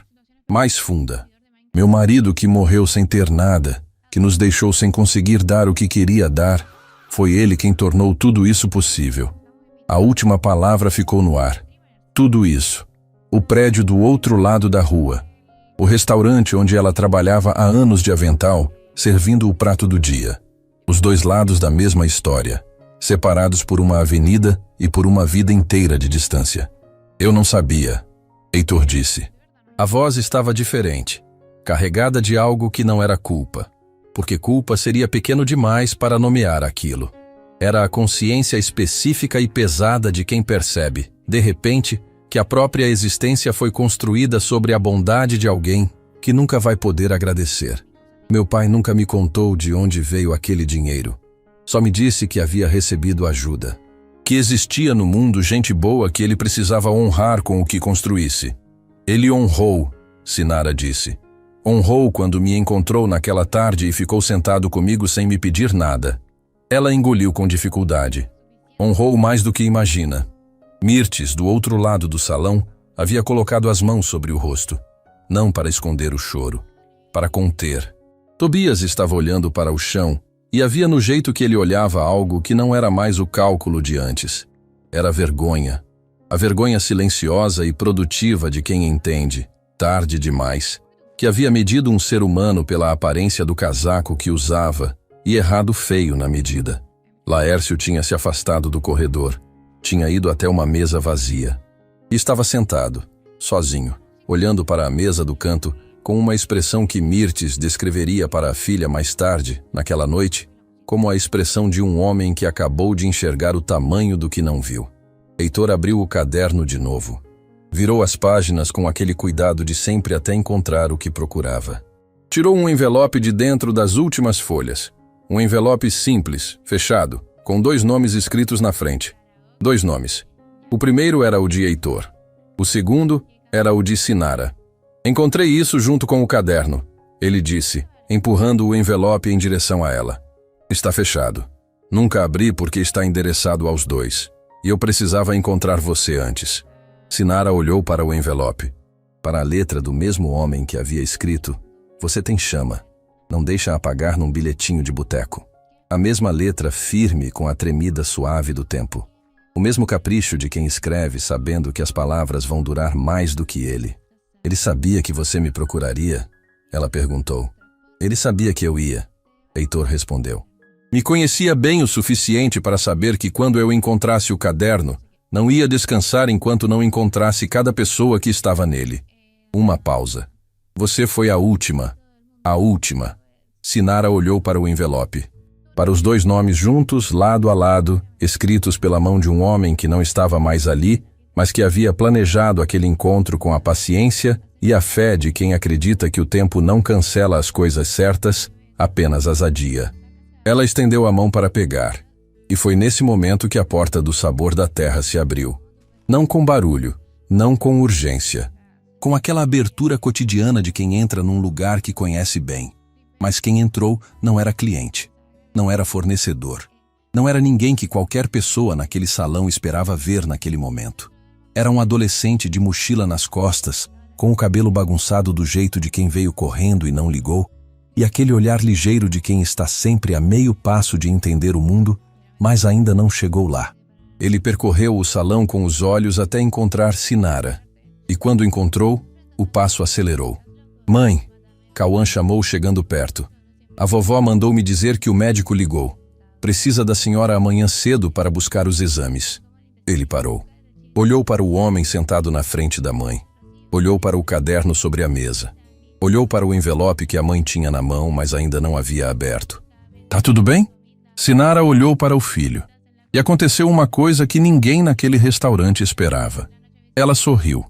mais funda. Meu marido que morreu sem ter nada, que nos deixou sem conseguir dar o que queria dar, foi ele quem tornou tudo isso possível. A última palavra ficou no ar. Tudo isso. O prédio do outro lado da rua. O restaurante onde ela trabalhava há anos de avental, servindo o prato do dia. Os dois lados da mesma história, separados por uma avenida e por uma vida inteira de distância. Eu não sabia, Heitor disse. A voz estava diferente, carregada de algo que não era culpa, porque culpa seria pequeno demais para nomear aquilo. Era a consciência específica e pesada de quem percebe, de repente, que a própria existência foi construída sobre a bondade de alguém que nunca vai poder agradecer. Meu pai nunca me contou de onde veio aquele dinheiro. Só me disse que havia recebido ajuda. Que existia no mundo gente boa que ele precisava honrar com o que construísse. Ele honrou, Sinara disse. Honrou quando me encontrou naquela tarde e ficou sentado comigo sem me pedir nada. Ela engoliu com dificuldade. Honrou mais do que imagina. Mirtes, do outro lado do salão, havia colocado as mãos sobre o rosto. Não para esconder o choro, para conter. Tobias estava olhando para o chão e havia no jeito que ele olhava algo que não era mais o cálculo de antes. Era vergonha. A vergonha silenciosa e produtiva de quem entende, tarde demais, que havia medido um ser humano pela aparência do casaco que usava e errado feio na medida. Laércio tinha se afastado do corredor. Tinha ido até uma mesa vazia. E estava sentado, sozinho, olhando para a mesa do canto, com uma expressão que Mirtes descreveria para a filha mais tarde, naquela noite, como a expressão de um homem que acabou de enxergar o tamanho do que não viu. Heitor abriu o caderno de novo. Virou as páginas com aquele cuidado de sempre até encontrar o que procurava. Tirou um envelope de dentro das últimas folhas. Um envelope simples, fechado, com 2 nomes escritos na frente. 2 nomes. O primeiro era o de Heitor. O segundo era o de Sinara. Encontrei isso junto com o caderno, ele disse, empurrando o envelope em direção a ela. Está fechado. Nunca abri porque está endereçado aos 2. E eu precisava encontrar você antes. Sinara olhou para o envelope. Para a letra do mesmo homem que havia escrito, você tem chama. Não deixa apagar num bilhetinho de boteco. A mesma letra firme com a tremida suave do tempo. O mesmo capricho de quem escreve sabendo que as palavras vão durar mais do que ele. Ele sabia que você me procuraria? Ela perguntou. Ele sabia que eu ia. Heitor respondeu. Me conhecia bem o suficiente para saber que quando eu encontrasse o caderno, não ia descansar enquanto não encontrasse cada pessoa que estava nele. Uma pausa. Você foi a última. A última. Sinara olhou para o envelope. Para os 2 nomes juntos, lado a lado, escritos pela mão de um homem que não estava mais ali, mas que havia planejado aquele encontro com a paciência e a fé de quem acredita que o tempo não cancela as coisas certas, apenas as adia. Ela estendeu a mão para pegar, e foi nesse momento que a porta do sabor da terra se abriu. Não com barulho, não com urgência, com aquela abertura cotidiana de quem entra num lugar que conhece bem. Mas quem entrou não era cliente, não era fornecedor, não era ninguém que qualquer pessoa naquele salão esperava ver naquele momento. Era um adolescente de mochila nas costas, com o cabelo bagunçado do jeito de quem veio correndo e não ligou, e aquele olhar ligeiro de quem está sempre a meio passo de entender o mundo, mas ainda não chegou lá. Ele percorreu o salão com os olhos até encontrar Sinara, e quando encontrou, o passo acelerou. "Mãe", Cauã chamou chegando perto. "A vovó mandou me dizer que o médico ligou. Precisa da senhora amanhã cedo para buscar os exames." Ele parou. Olhou para o homem sentado na frente da mãe. Olhou para o caderno sobre a mesa. Olhou para o envelope que a mãe tinha na mão, mas ainda não havia aberto. "Tá tudo bem?" Sinara olhou para o filho. E aconteceu uma coisa que ninguém naquele restaurante esperava. Ela sorriu.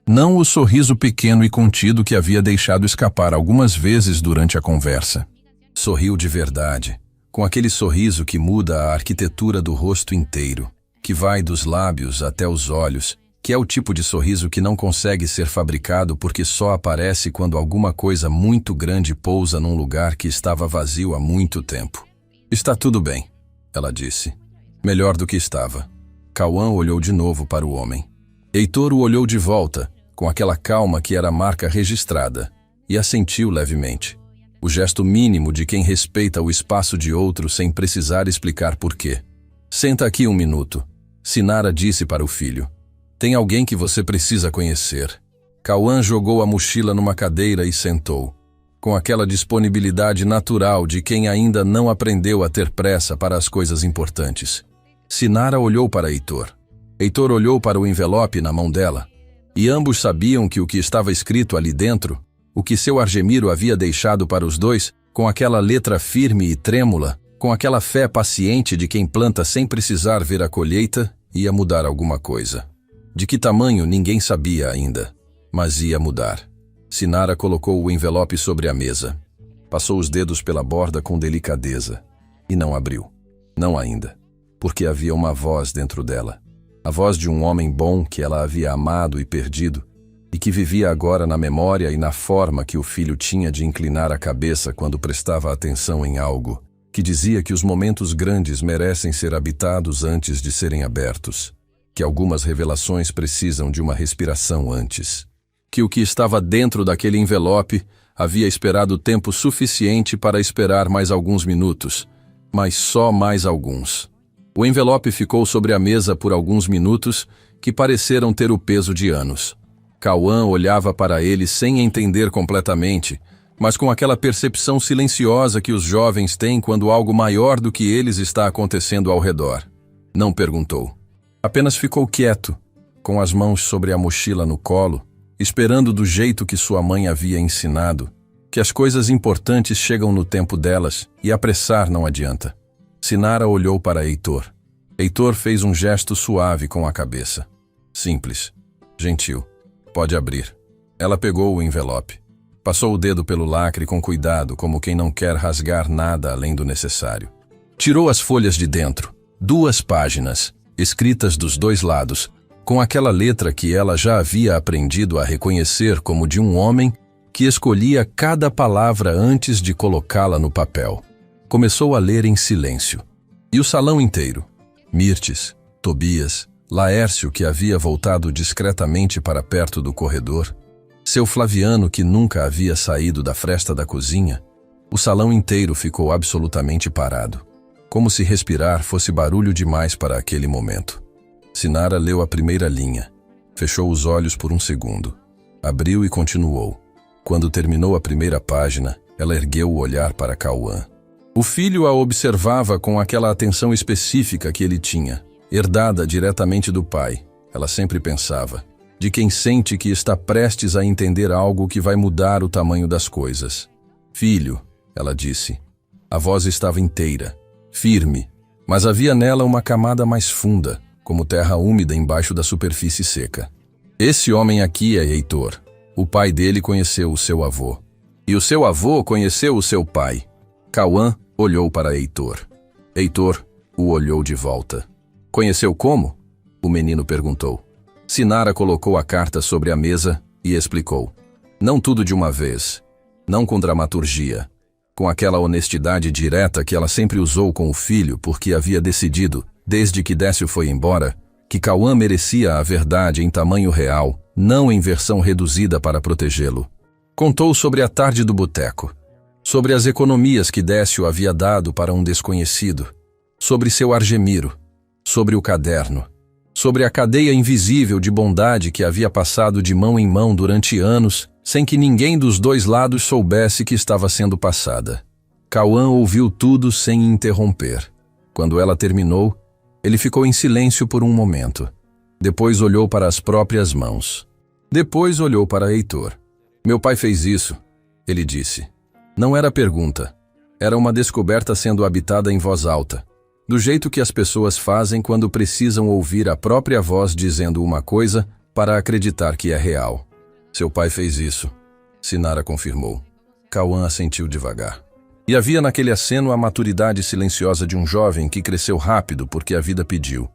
Não o sorriso pequeno e contido que havia deixado escapar algumas vezes durante a conversa. Sorriu de verdade, com aquele sorriso que muda a arquitetura do rosto inteiro, que vai dos lábios até os olhos, que é o tipo de sorriso que não consegue ser fabricado porque só aparece quando alguma coisa muito grande pousa num lugar que estava vazio há muito tempo. "Está tudo bem", ela disse. Melhor do que estava. Cauã olhou de novo para o homem. Heitor o olhou de volta, com aquela calma que era a marca registrada, e assentiu levemente. O gesto mínimo de quem respeita o espaço de outro sem precisar explicar porquê. "Senta aqui um minuto", Sinara disse para o filho. "Tem alguém que você precisa conhecer." Cauã jogou a mochila numa cadeira e sentou, com aquela disponibilidade natural de quem ainda não aprendeu a ter pressa para as coisas importantes. Sinara olhou para Heitor. Heitor olhou para o envelope na mão dela, e ambos sabiam que o que estava escrito ali dentro, o que seu Argemiro havia deixado para os dois, com aquela letra firme e trêmula, com aquela fé paciente de quem planta sem precisar ver a colheita, ia mudar alguma coisa. De que tamanho ninguém sabia ainda, mas ia mudar. Sinara colocou o envelope sobre a mesa. Passou os dedos pela borda com delicadeza. E não abriu. Não ainda. Porque havia uma voz dentro dela. A voz de um homem bom que ela havia amado e perdido, e que vivia agora na memória e na forma que o filho tinha de inclinar a cabeça quando prestava atenção em algo, que dizia que os momentos grandes merecem ser habitados antes de serem abertos, que algumas revelações precisam de uma respiração antes, que o que estava dentro daquele envelope havia esperado tempo suficiente para esperar mais alguns minutos, mas só mais alguns. O envelope ficou sobre a mesa por alguns minutos que pareceram ter o peso de anos. Cauã olhava para ele sem entender completamente, mas com aquela percepção silenciosa que os jovens têm quando algo maior do que eles está acontecendo ao redor. Não perguntou. Apenas ficou quieto, com as mãos sobre a mochila no colo, esperando do jeito que sua mãe havia ensinado, que as coisas importantes chegam no tempo delas e apressar não adianta. Sinara olhou para Heitor. Heitor fez um gesto suave com a cabeça. Simples, gentil. "Pode abrir." Ela pegou o envelope. Passou o dedo pelo lacre com cuidado, como quem não quer rasgar nada além do necessário. Tirou as folhas de dentro, 2 páginas, escritas dos 2 lados, com aquela letra que ela já havia aprendido a reconhecer como de um homem que escolhia cada palavra antes de colocá-la no papel. Começou a ler em silêncio. E o salão inteiro, Mirtes, Tobias, Laércio, que havia voltado discretamente para perto do corredor, seu Flaviano, que nunca havia saído da fresta da cozinha, o salão inteiro ficou absolutamente parado, como se respirar fosse barulho demais para aquele momento. Sinara leu a primeira linha, fechou os olhos por um segundo, abriu e continuou. Quando terminou a primeira página, ela ergueu o olhar para Cauã. O filho a observava com aquela atenção específica que ele tinha, herdada diretamente do pai. Ela sempre pensava, de quem sente que está prestes a entender algo que vai mudar o tamanho das coisas. "Filho", ela disse. A voz estava inteira, firme, mas havia nela uma camada mais funda, como terra úmida embaixo da superfície seca. "Esse homem aqui é Heitor. O pai dele conheceu o seu avô. E o seu avô conheceu o seu pai." Cauã, Olhou para Heitor. Heitor o olhou de volta. Conheceu como? O menino perguntou. Sinara colocou a carta sobre a mesa e explicou. Não tudo de uma vez. Não com dramaturgia. Com aquela honestidade direta que ela sempre usou com o filho porque havia decidido, desde que Décio foi embora, que Cauã merecia a verdade em tamanho real, não em versão reduzida para protegê-lo. Contou sobre a tarde do boteco, sobre as economias que Décio havia dado para um desconhecido, sobre seu Argemiro, sobre o caderno, sobre a cadeia invisível de bondade que havia passado de mão em mão durante anos, sem que ninguém dos dois lados soubesse que estava sendo passada. Cauã ouviu tudo sem interromper. Quando ela terminou, ele ficou em silêncio por um momento. Depois olhou para as próprias mãos. Depois olhou para Heitor. Meu pai fez isso, ele disse. Não era pergunta. Era uma descoberta sendo habitada em voz alta, do jeito que as pessoas fazem quando precisam ouvir a própria voz dizendo uma coisa para acreditar que é real. Seu pai fez isso, Sinara confirmou. Cauã assentiu devagar. E havia naquele aceno a maturidade silenciosa de um jovem que cresceu rápido porque a vida pediu,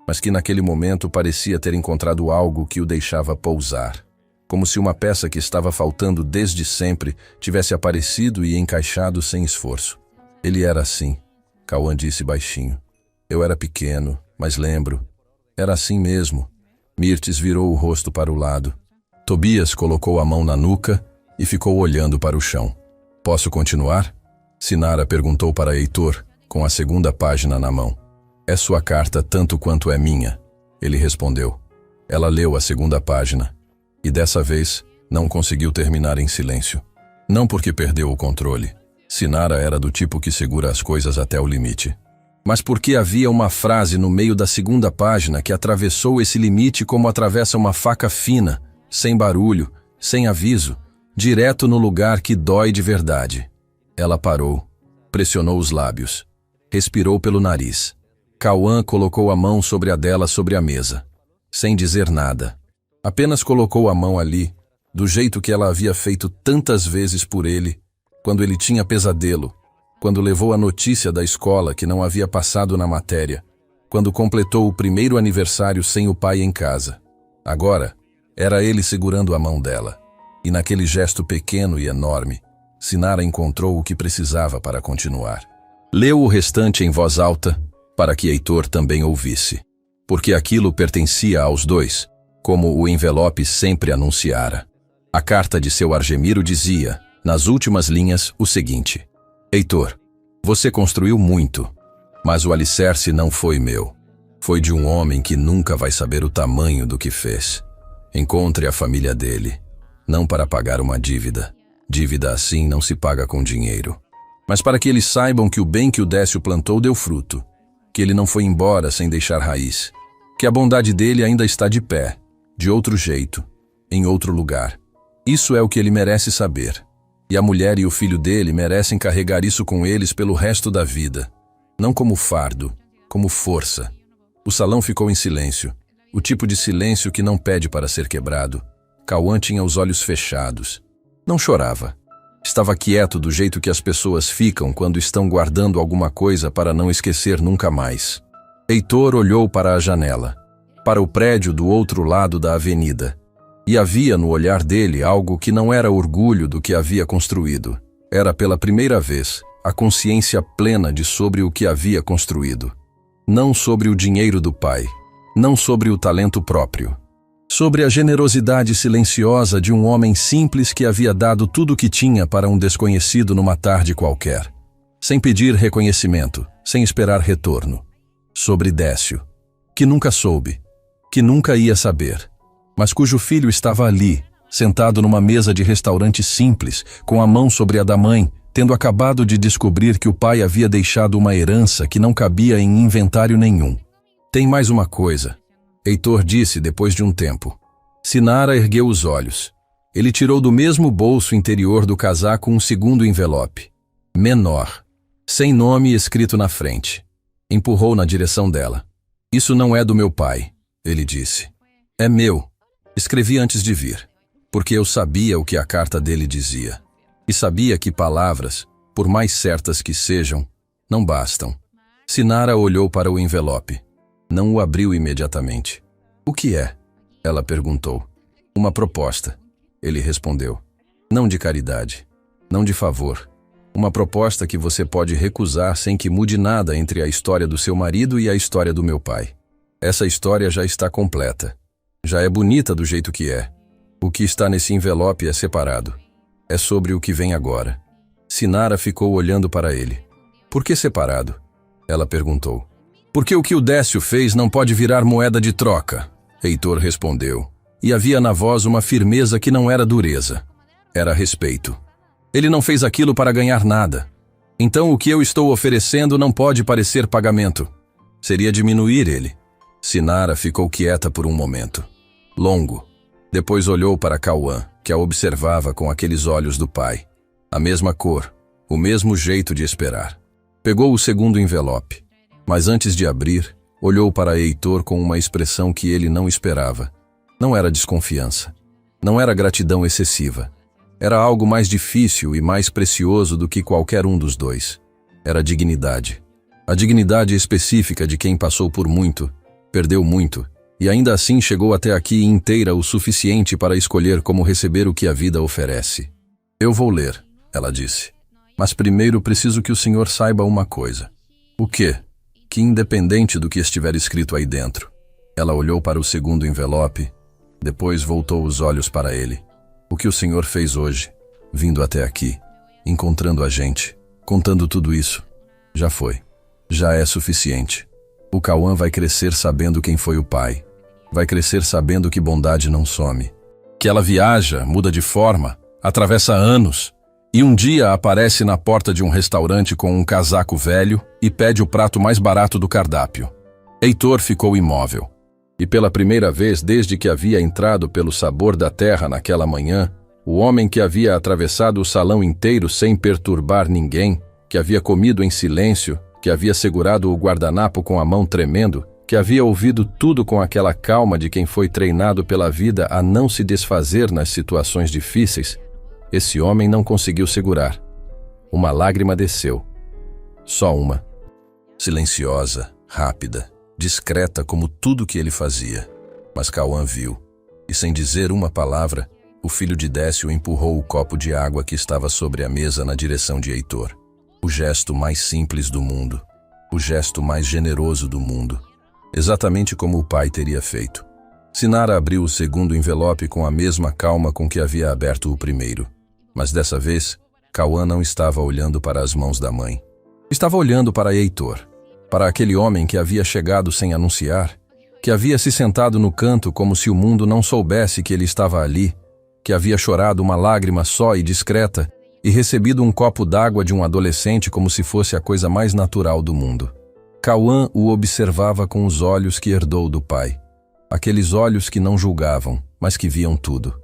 mas que naquele momento parecia ter encontrado algo que o deixava pousar. Como se uma peça que estava faltando desde sempre tivesse aparecido e encaixado sem esforço. Ele era assim, Cauã disse baixinho. Eu era pequeno, mas lembro. Era assim mesmo. Mirtes virou o rosto para o lado. Tobias colocou a mão na nuca e ficou olhando para o chão. Posso continuar? Sinara perguntou para Heitor, com a segunda página na mão. É sua carta tanto quanto é minha, ele respondeu. Ela leu a segunda página e dessa vez não conseguiu terminar em silêncio. Não porque perdeu o controle. Sinara era do tipo que segura as coisas até o limite. Mas porque havia uma frase no meio da segunda página que atravessou esse limite como atravessa uma faca fina, sem barulho, sem aviso, direto no lugar que dói de verdade. Ela parou, pressionou os lábios, respirou pelo nariz. Cauã colocou a mão sobre a dela sobre a mesa, sem dizer nada. Apenas colocou a mão ali, do jeito que ela havia feito tantas vezes por ele, quando ele tinha pesadelo, quando levou a notícia da escola que não havia passado na matéria, quando completou o primeiro aniversário sem o pai em casa. Agora, era ele segurando a mão dela. E naquele gesto pequeno e enorme, Sinara encontrou o que precisava para continuar. Leu o restante em voz alta, para que Heitor também ouvisse. Porque aquilo pertencia aos dois, como o envelope sempre anunciara. A carta de seu Argemiro dizia, nas últimas linhas, o seguinte: Heitor, você construiu muito, mas o alicerce não foi meu. Foi de um homem que nunca vai saber o tamanho do que fez. Encontre a família dele, não para pagar uma dívida. Dívida assim não se paga com dinheiro. Mas para que eles saibam que o bem que o Décio plantou deu fruto, que ele não foi embora sem deixar raiz, que a bondade dele ainda está de pé, de outro jeito, em outro lugar. Isso é o que ele merece saber. E a mulher e o filho dele merecem carregar isso com eles pelo resto da vida. Não como fardo, como força. O salão ficou em silêncio. O tipo de silêncio que não pede para ser quebrado. Cauã tinha os olhos fechados. Não chorava. Estava quieto do jeito que as pessoas ficam quando estão guardando alguma coisa para não esquecer nunca mais. Heitor olhou para a janela, para o prédio do outro lado da avenida. E havia no olhar dele algo que não era orgulho do que havia construído. Era pela primeira vez a consciência plena de sobre o que havia construído. Não sobre o dinheiro do pai. Não sobre o talento próprio. Sobre a generosidade silenciosa de um homem simples que havia dado tudo o que tinha para um desconhecido numa tarde qualquer. Sem pedir reconhecimento, sem esperar retorno. Sobre Décio, que nunca soube, que nunca ia saber, mas cujo filho estava ali, sentado numa mesa de restaurante simples, com a mão sobre a da mãe, tendo acabado de descobrir que o pai havia deixado uma herança que não cabia em inventário nenhum. Tem mais uma coisa, Heitor disse depois de um tempo. Sinara ergueu os olhos. Ele tirou do mesmo bolso interior do casaco um segundo envelope. Menor, sem nome escrito na frente. Empurrou na direção dela. Isso não é do meu pai, ele disse. É meu. Escrevi antes de vir, porque eu sabia o que a carta dele dizia. E sabia que palavras, por mais certas que sejam, não bastam. Sinara olhou para o envelope. Não o abriu imediatamente. O que é? Ela perguntou. Uma proposta. Ele respondeu. Não de caridade. Não de favor. Uma proposta que você pode recusar sem que mude nada entre a história do seu marido e a história do meu pai. Essa história já está completa. Já é bonita do jeito que é. O que está nesse envelope é separado. É sobre o que vem agora. Sinara ficou olhando para ele. Por que separado? Ela perguntou. Porque o que o Décio fez não pode virar moeda de troca, Heitor respondeu. E havia na voz uma firmeza que não era dureza. Era respeito. Ele não fez aquilo para ganhar nada. Então o que eu estou oferecendo não pode parecer pagamento. Seria diminuir ele. Sinara ficou quieta por um momento. Longo. Depois olhou para Cauã, que a observava com aqueles olhos do pai. A mesma cor, o mesmo jeito de esperar. Pegou o segundo envelope, mas antes de abrir, olhou para Heitor com uma expressão que ele não esperava. Não era desconfiança. Não era gratidão excessiva. Era algo mais difícil e mais precioso do que qualquer um dos dois. Era dignidade. A dignidade específica de quem passou por muito, perdeu muito, e ainda assim chegou até aqui inteira o suficiente para escolher como receber o que a vida oferece. Eu vou ler, ela disse. Mas primeiro preciso que o senhor saiba uma coisa. O quê? Que independente do que estiver escrito aí dentro. Ela olhou para o segundo envelope, depois voltou os olhos para ele. O que o senhor fez hoje, vindo até aqui, encontrando a gente, contando tudo isso, já foi. Já é suficiente. O Cauã vai crescer sabendo quem foi o pai. Vai crescer sabendo que bondade não some. Que ela viaja, muda de forma, atravessa anos, e um dia aparece na porta de um restaurante com um casaco velho e pede o prato mais barato do cardápio. Heitor ficou imóvel. E pela primeira vez desde que havia entrado pelo sabor da terra naquela manhã, o homem que havia atravessado o salão inteiro sem perturbar ninguém, que havia comido em silêncio, que havia segurado o guardanapo com a mão tremendo, que havia ouvido tudo com aquela calma de quem foi treinado pela vida a não se desfazer nas situações difíceis, esse homem não conseguiu segurar. Uma lágrima desceu. Só uma. Silenciosa, rápida, discreta como tudo que ele fazia. Mas Cauã viu, e sem dizer uma palavra, o filho de Décio empurrou o copo de água que estava sobre a mesa na direção de Heitor. O gesto mais simples do mundo. O gesto mais generoso do mundo. Exatamente como o pai teria feito. Sinara abriu o segundo envelope com a mesma calma com que havia aberto o primeiro. Mas dessa vez, Cauã não estava olhando para as mãos da mãe. Estava olhando para Heitor. Para aquele homem que havia chegado sem anunciar, que havia se sentado no canto como se o mundo não soubesse que ele estava ali, que havia chorado uma lágrima só e discreta e recebido um copo d'água de um adolescente como se fosse a coisa mais natural do mundo. Cauã o observava com os olhos que herdou do pai. Aqueles olhos que não julgavam, mas que viam tudo.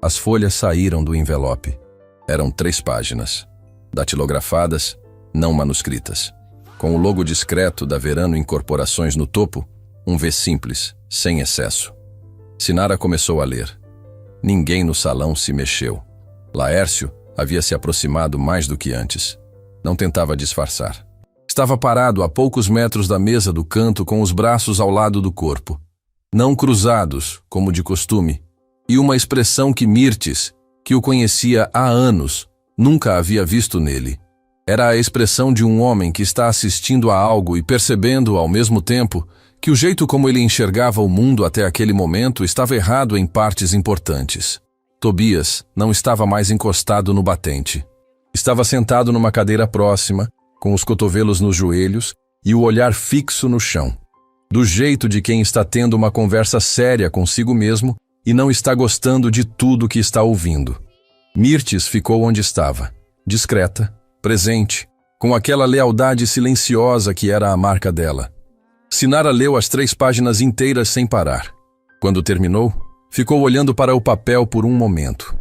As folhas saíram do envelope. Eram 3 páginas, datilografadas, não manuscritas. Com o logo discreto da Verano Incorporações no topo, um V simples, sem excesso. Sinara começou a ler. Ninguém no salão se mexeu. Laércio havia se aproximado mais do que antes. Não tentava disfarçar. Estava parado a poucos metros da mesa do canto com os braços ao lado do corpo. Não cruzados, como de costume, e uma expressão que Mirtes, que o conhecia há anos, nunca havia visto nele. Era a expressão de um homem que está assistindo a algo e percebendo, ao mesmo tempo, que o jeito como ele enxergava o mundo até aquele momento estava errado em partes importantes. Tobias não estava mais encostado no batente. Estava sentado numa cadeira próxima, com os cotovelos nos joelhos e o olhar fixo no chão. Do jeito de quem está tendo uma conversa séria consigo mesmo e não está gostando de tudo que está ouvindo. Mirtes ficou onde estava, discreta, presente, com aquela lealdade silenciosa que era a marca dela. Sinara leu as 3 páginas inteiras sem parar. Quando terminou, ficou olhando para o papel por um momento.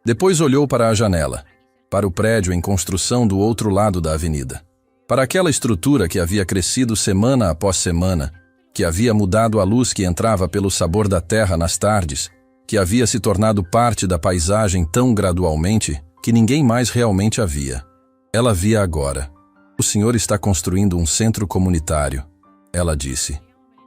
Depois olhou para a janela, para o prédio em construção do outro lado da avenida, para aquela estrutura que havia crescido semana após semana, que havia mudado a luz que entrava pelo sabor da terra nas tardes, que havia se tornado parte da paisagem tão gradualmente que ninguém mais realmente a via. Ela via agora. O senhor está construindo um centro comunitário, ela disse.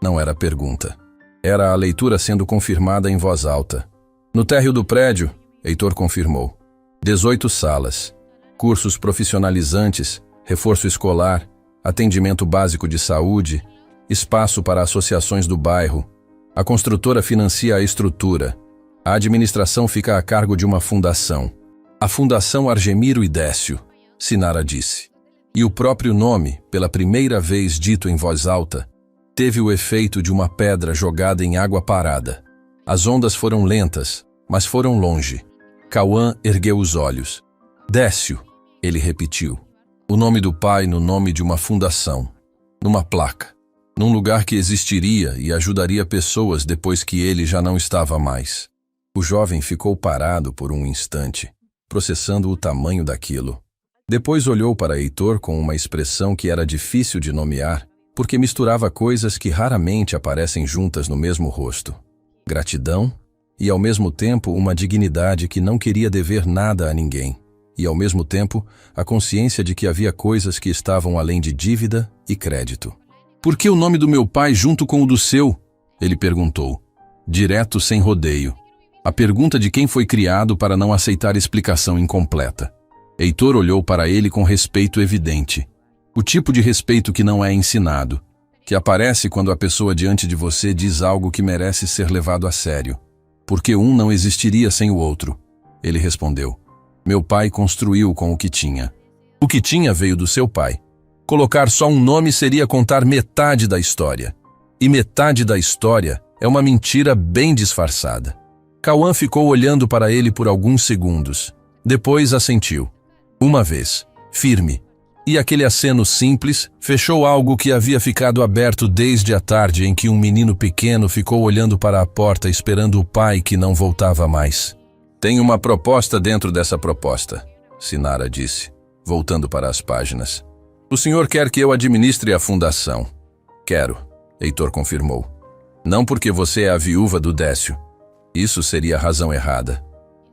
Não era pergunta. Era a leitura sendo confirmada em voz alta. No térreo do prédio, Heitor confirmou. 18 salas, cursos profissionalizantes, reforço escolar, atendimento básico de saúde, espaço para associações do bairro. A construtora financia a estrutura. A administração fica a cargo de uma fundação. A Fundação Argemiro e Décio, Sinara disse. E o próprio nome, pela primeira vez dito em voz alta, teve o efeito de uma pedra jogada em água parada. As ondas foram lentas, mas foram longe. Cauã ergueu os olhos. Décio, ele repetiu. O nome do pai no nome de uma fundação. Numa placa. Num lugar que existiria e ajudaria pessoas depois que ele já não estava mais. O jovem ficou parado por um instante, processando o tamanho daquilo. Depois olhou para Heitor com uma expressão que era difícil de nomear, porque misturava coisas que raramente aparecem juntas no mesmo rosto. Gratidão e, ao mesmo tempo, uma dignidade que não queria dever nada a ninguém. E, ao mesmo tempo, a consciência de que havia coisas que estavam além de dívida e crédito. Por que o nome do meu pai junto com o do seu? Ele perguntou, direto, sem rodeio. A pergunta de quem foi criado para não aceitar explicação incompleta. Heitor olhou para ele com respeito evidente. O tipo de respeito que não é ensinado, que aparece quando a pessoa diante de você diz algo que merece ser levado a sério. Porque um não existiria sem o outro. Ele respondeu. Meu pai construiu com o que tinha. O que tinha veio do seu pai. Colocar só um nome seria contar metade da história. E metade da história é uma mentira bem disfarçada. Cauã ficou olhando para ele por alguns segundos. Depois assentiu. Uma vez, firme. E aquele aceno simples fechou algo que havia ficado aberto desde a tarde em que um menino pequeno ficou olhando para a porta esperando o pai que não voltava mais. Tem uma proposta dentro dessa proposta, Sinara disse, voltando para as páginas. O senhor quer que eu administre a fundação? Quero, Heitor confirmou. Não porque você é a viúva do Décio. Isso seria a razão errada.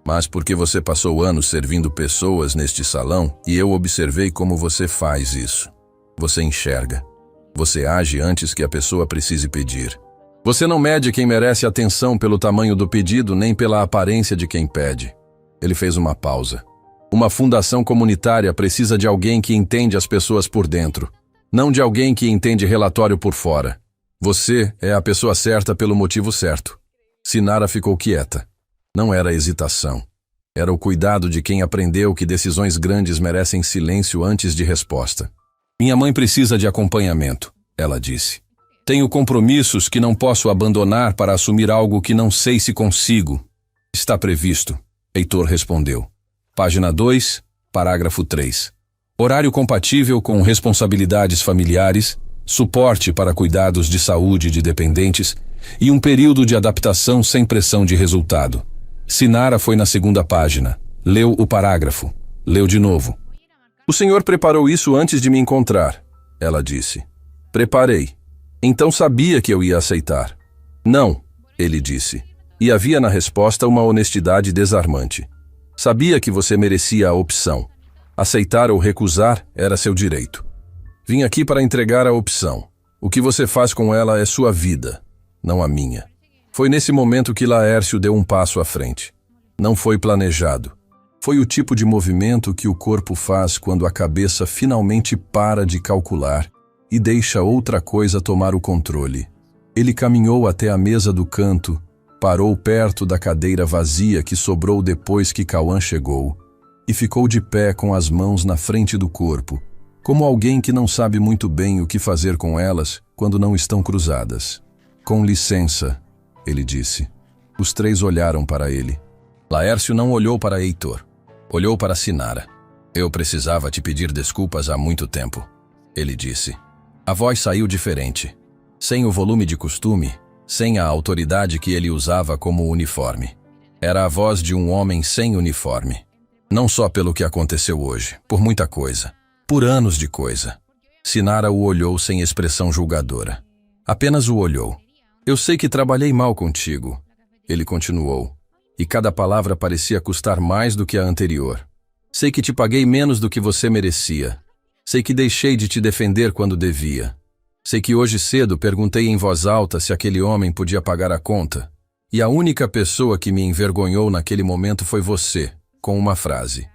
Mas porque você passou anos servindo pessoas neste salão e eu observei como você faz isso. Você enxerga. Você age antes que a pessoa precise pedir. Você não mede quem merece atenção pelo tamanho do pedido nem pela aparência de quem pede. Ele fez uma pausa. Uma fundação comunitária precisa de alguém que entende as pessoas por dentro, não de alguém que entende relatório por fora. Você é a pessoa certa pelo motivo certo. Sinara ficou quieta. Não era hesitação. Era o cuidado de quem aprendeu que decisões grandes merecem silêncio antes de resposta. Minha mãe precisa de acompanhamento, ela disse. Tenho compromissos que não posso abandonar para assumir algo que não sei se consigo. Está previsto, Heitor respondeu. Página 2, parágrafo 3. Horário compatível com responsabilidades familiares, suporte para cuidados de saúde de dependentes e um período de adaptação sem pressão de resultado. Sinara foi na segunda página. Leu o parágrafo. Leu de novo. O senhor preparou isso antes de me encontrar, ela disse. Preparei. Então sabia que eu ia aceitar. Não, ele disse. E havia na resposta uma honestidade desarmante. Sabia que você merecia a opção. Aceitar ou recusar era seu direito. Vim aqui para entregar a opção. O que você faz com ela é sua vida, não a minha. Foi nesse momento que Laércio deu um passo à frente. Não foi planejado. Foi o tipo de movimento que o corpo faz quando a cabeça finalmente para de calcular e deixa outra coisa tomar o controle. Ele caminhou até a mesa do canto, parou perto da cadeira vazia que sobrou depois que Cauã chegou e ficou de pé com as mãos na frente do corpo, como alguém que não sabe muito bem o que fazer com elas quando não estão cruzadas. Com licença, ele disse. Os três olharam para ele. Laércio não olhou para Heitor. Olhou para Sinara. Eu precisava te pedir desculpas há muito tempo, ele disse. A voz saiu diferente. Sem o volume de costume, sem a autoridade que ele usava como uniforme. Era a voz de um homem sem uniforme. Não só pelo que aconteceu hoje, por muita coisa. Por anos de coisa. Sinara o olhou sem expressão julgadora. Apenas o olhou. Eu sei que trabalhei mal contigo, ele continuou. E cada palavra parecia custar mais do que a anterior. Sei que te paguei menos do que você merecia. Sei que deixei de te defender quando devia. Sei que hoje cedo perguntei em voz alta se aquele homem podia pagar a conta. E a única pessoa que me envergonhou naquele momento foi você, com uma frase.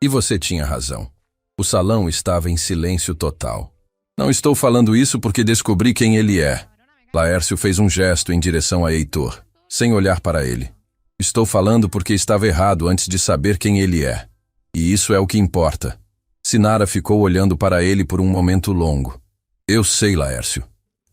E você tinha razão. O salão estava em silêncio total. Não estou falando isso porque descobri quem ele é. Laércio fez um gesto em direção a Heitor, sem olhar para ele. Estou falando porque estava errado antes de saber quem ele é. E isso é o que importa. Sinara ficou olhando para ele por um momento longo. Eu sei, Laércio,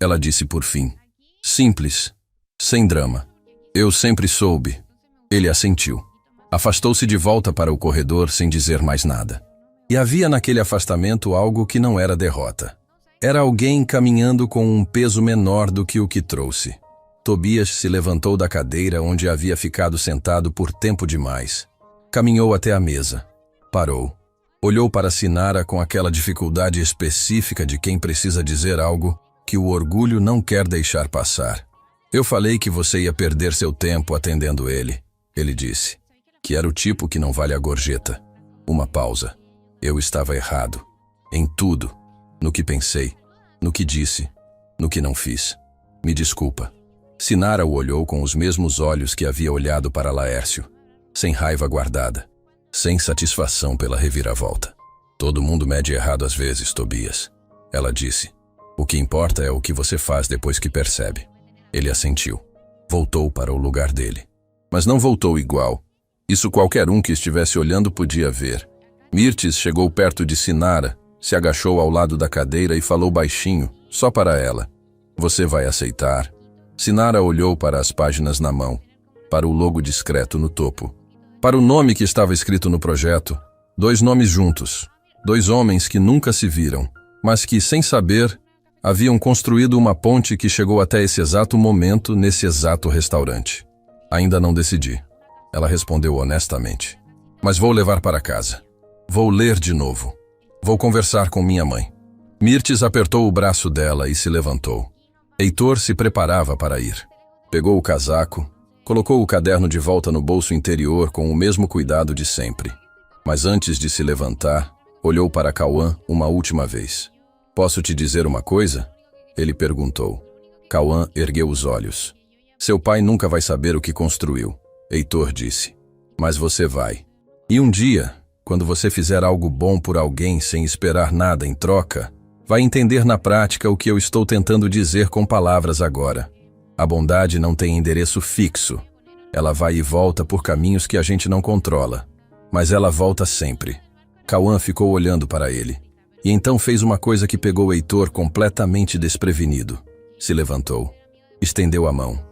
ela disse por fim. Simples, sem drama. Eu sempre soube. Ele assentiu. Afastou-se de volta para o corredor sem dizer mais nada. E havia naquele afastamento algo que não era derrota. Era alguém caminhando com um peso menor do que o que trouxe. Tobias se levantou da cadeira onde havia ficado sentado por tempo demais. Caminhou até a mesa. Parou. Olhou para Sinara com aquela dificuldade específica de quem precisa dizer algo que o orgulho não quer deixar passar. Eu falei que você ia perder seu tempo atendendo ele disse. Que era o tipo que não vale a gorjeta. Uma pausa. Eu estava errado. Em tudo. No que pensei. No que disse. No que não fiz. Me desculpa. Sinara o olhou com os mesmos olhos que havia olhado para Laércio. Sem raiva guardada. Sem satisfação pela reviravolta. Todo mundo mede errado às vezes, Tobias. Ela disse. O que importa é o que você faz depois que percebe. Ele assentiu. Voltou para o lugar dele. Mas não voltou igual. Isso qualquer um que estivesse olhando podia ver. Mirtes chegou perto de Sinara, se agachou ao lado da cadeira e falou baixinho, só para ela. Você vai aceitar? Sinara olhou para as páginas na mão, para o logo discreto no topo, para o nome que estava escrito no projeto, 2 nomes juntos, 2 homens que nunca se viram, mas que, sem saber, haviam construído uma ponte que chegou até esse exato momento nesse exato restaurante. Ainda não decidi. Ela respondeu honestamente. Mas vou levar para casa. Vou ler de novo. Vou conversar com minha mãe. Mirtes apertou o braço dela e se levantou. Heitor se preparava para ir. Pegou o casaco, colocou o caderno de volta no bolso interior com o mesmo cuidado de sempre. Mas antes de se levantar, olhou para Cauã uma última vez. Posso te dizer uma coisa? Ele perguntou. Cauã ergueu os olhos. Seu pai nunca vai saber o que construiu. Heitor disse. Mas você vai. E um dia, quando você fizer algo bom por alguém sem esperar nada em troca, vai entender na prática o que eu estou tentando dizer com palavras agora. A bondade não tem endereço fixo. Ela vai e volta por caminhos que a gente não controla. Mas ela volta sempre. Cauã ficou olhando para ele. E então fez uma coisa que pegou Heitor completamente desprevenido. Se levantou. Estendeu a mão.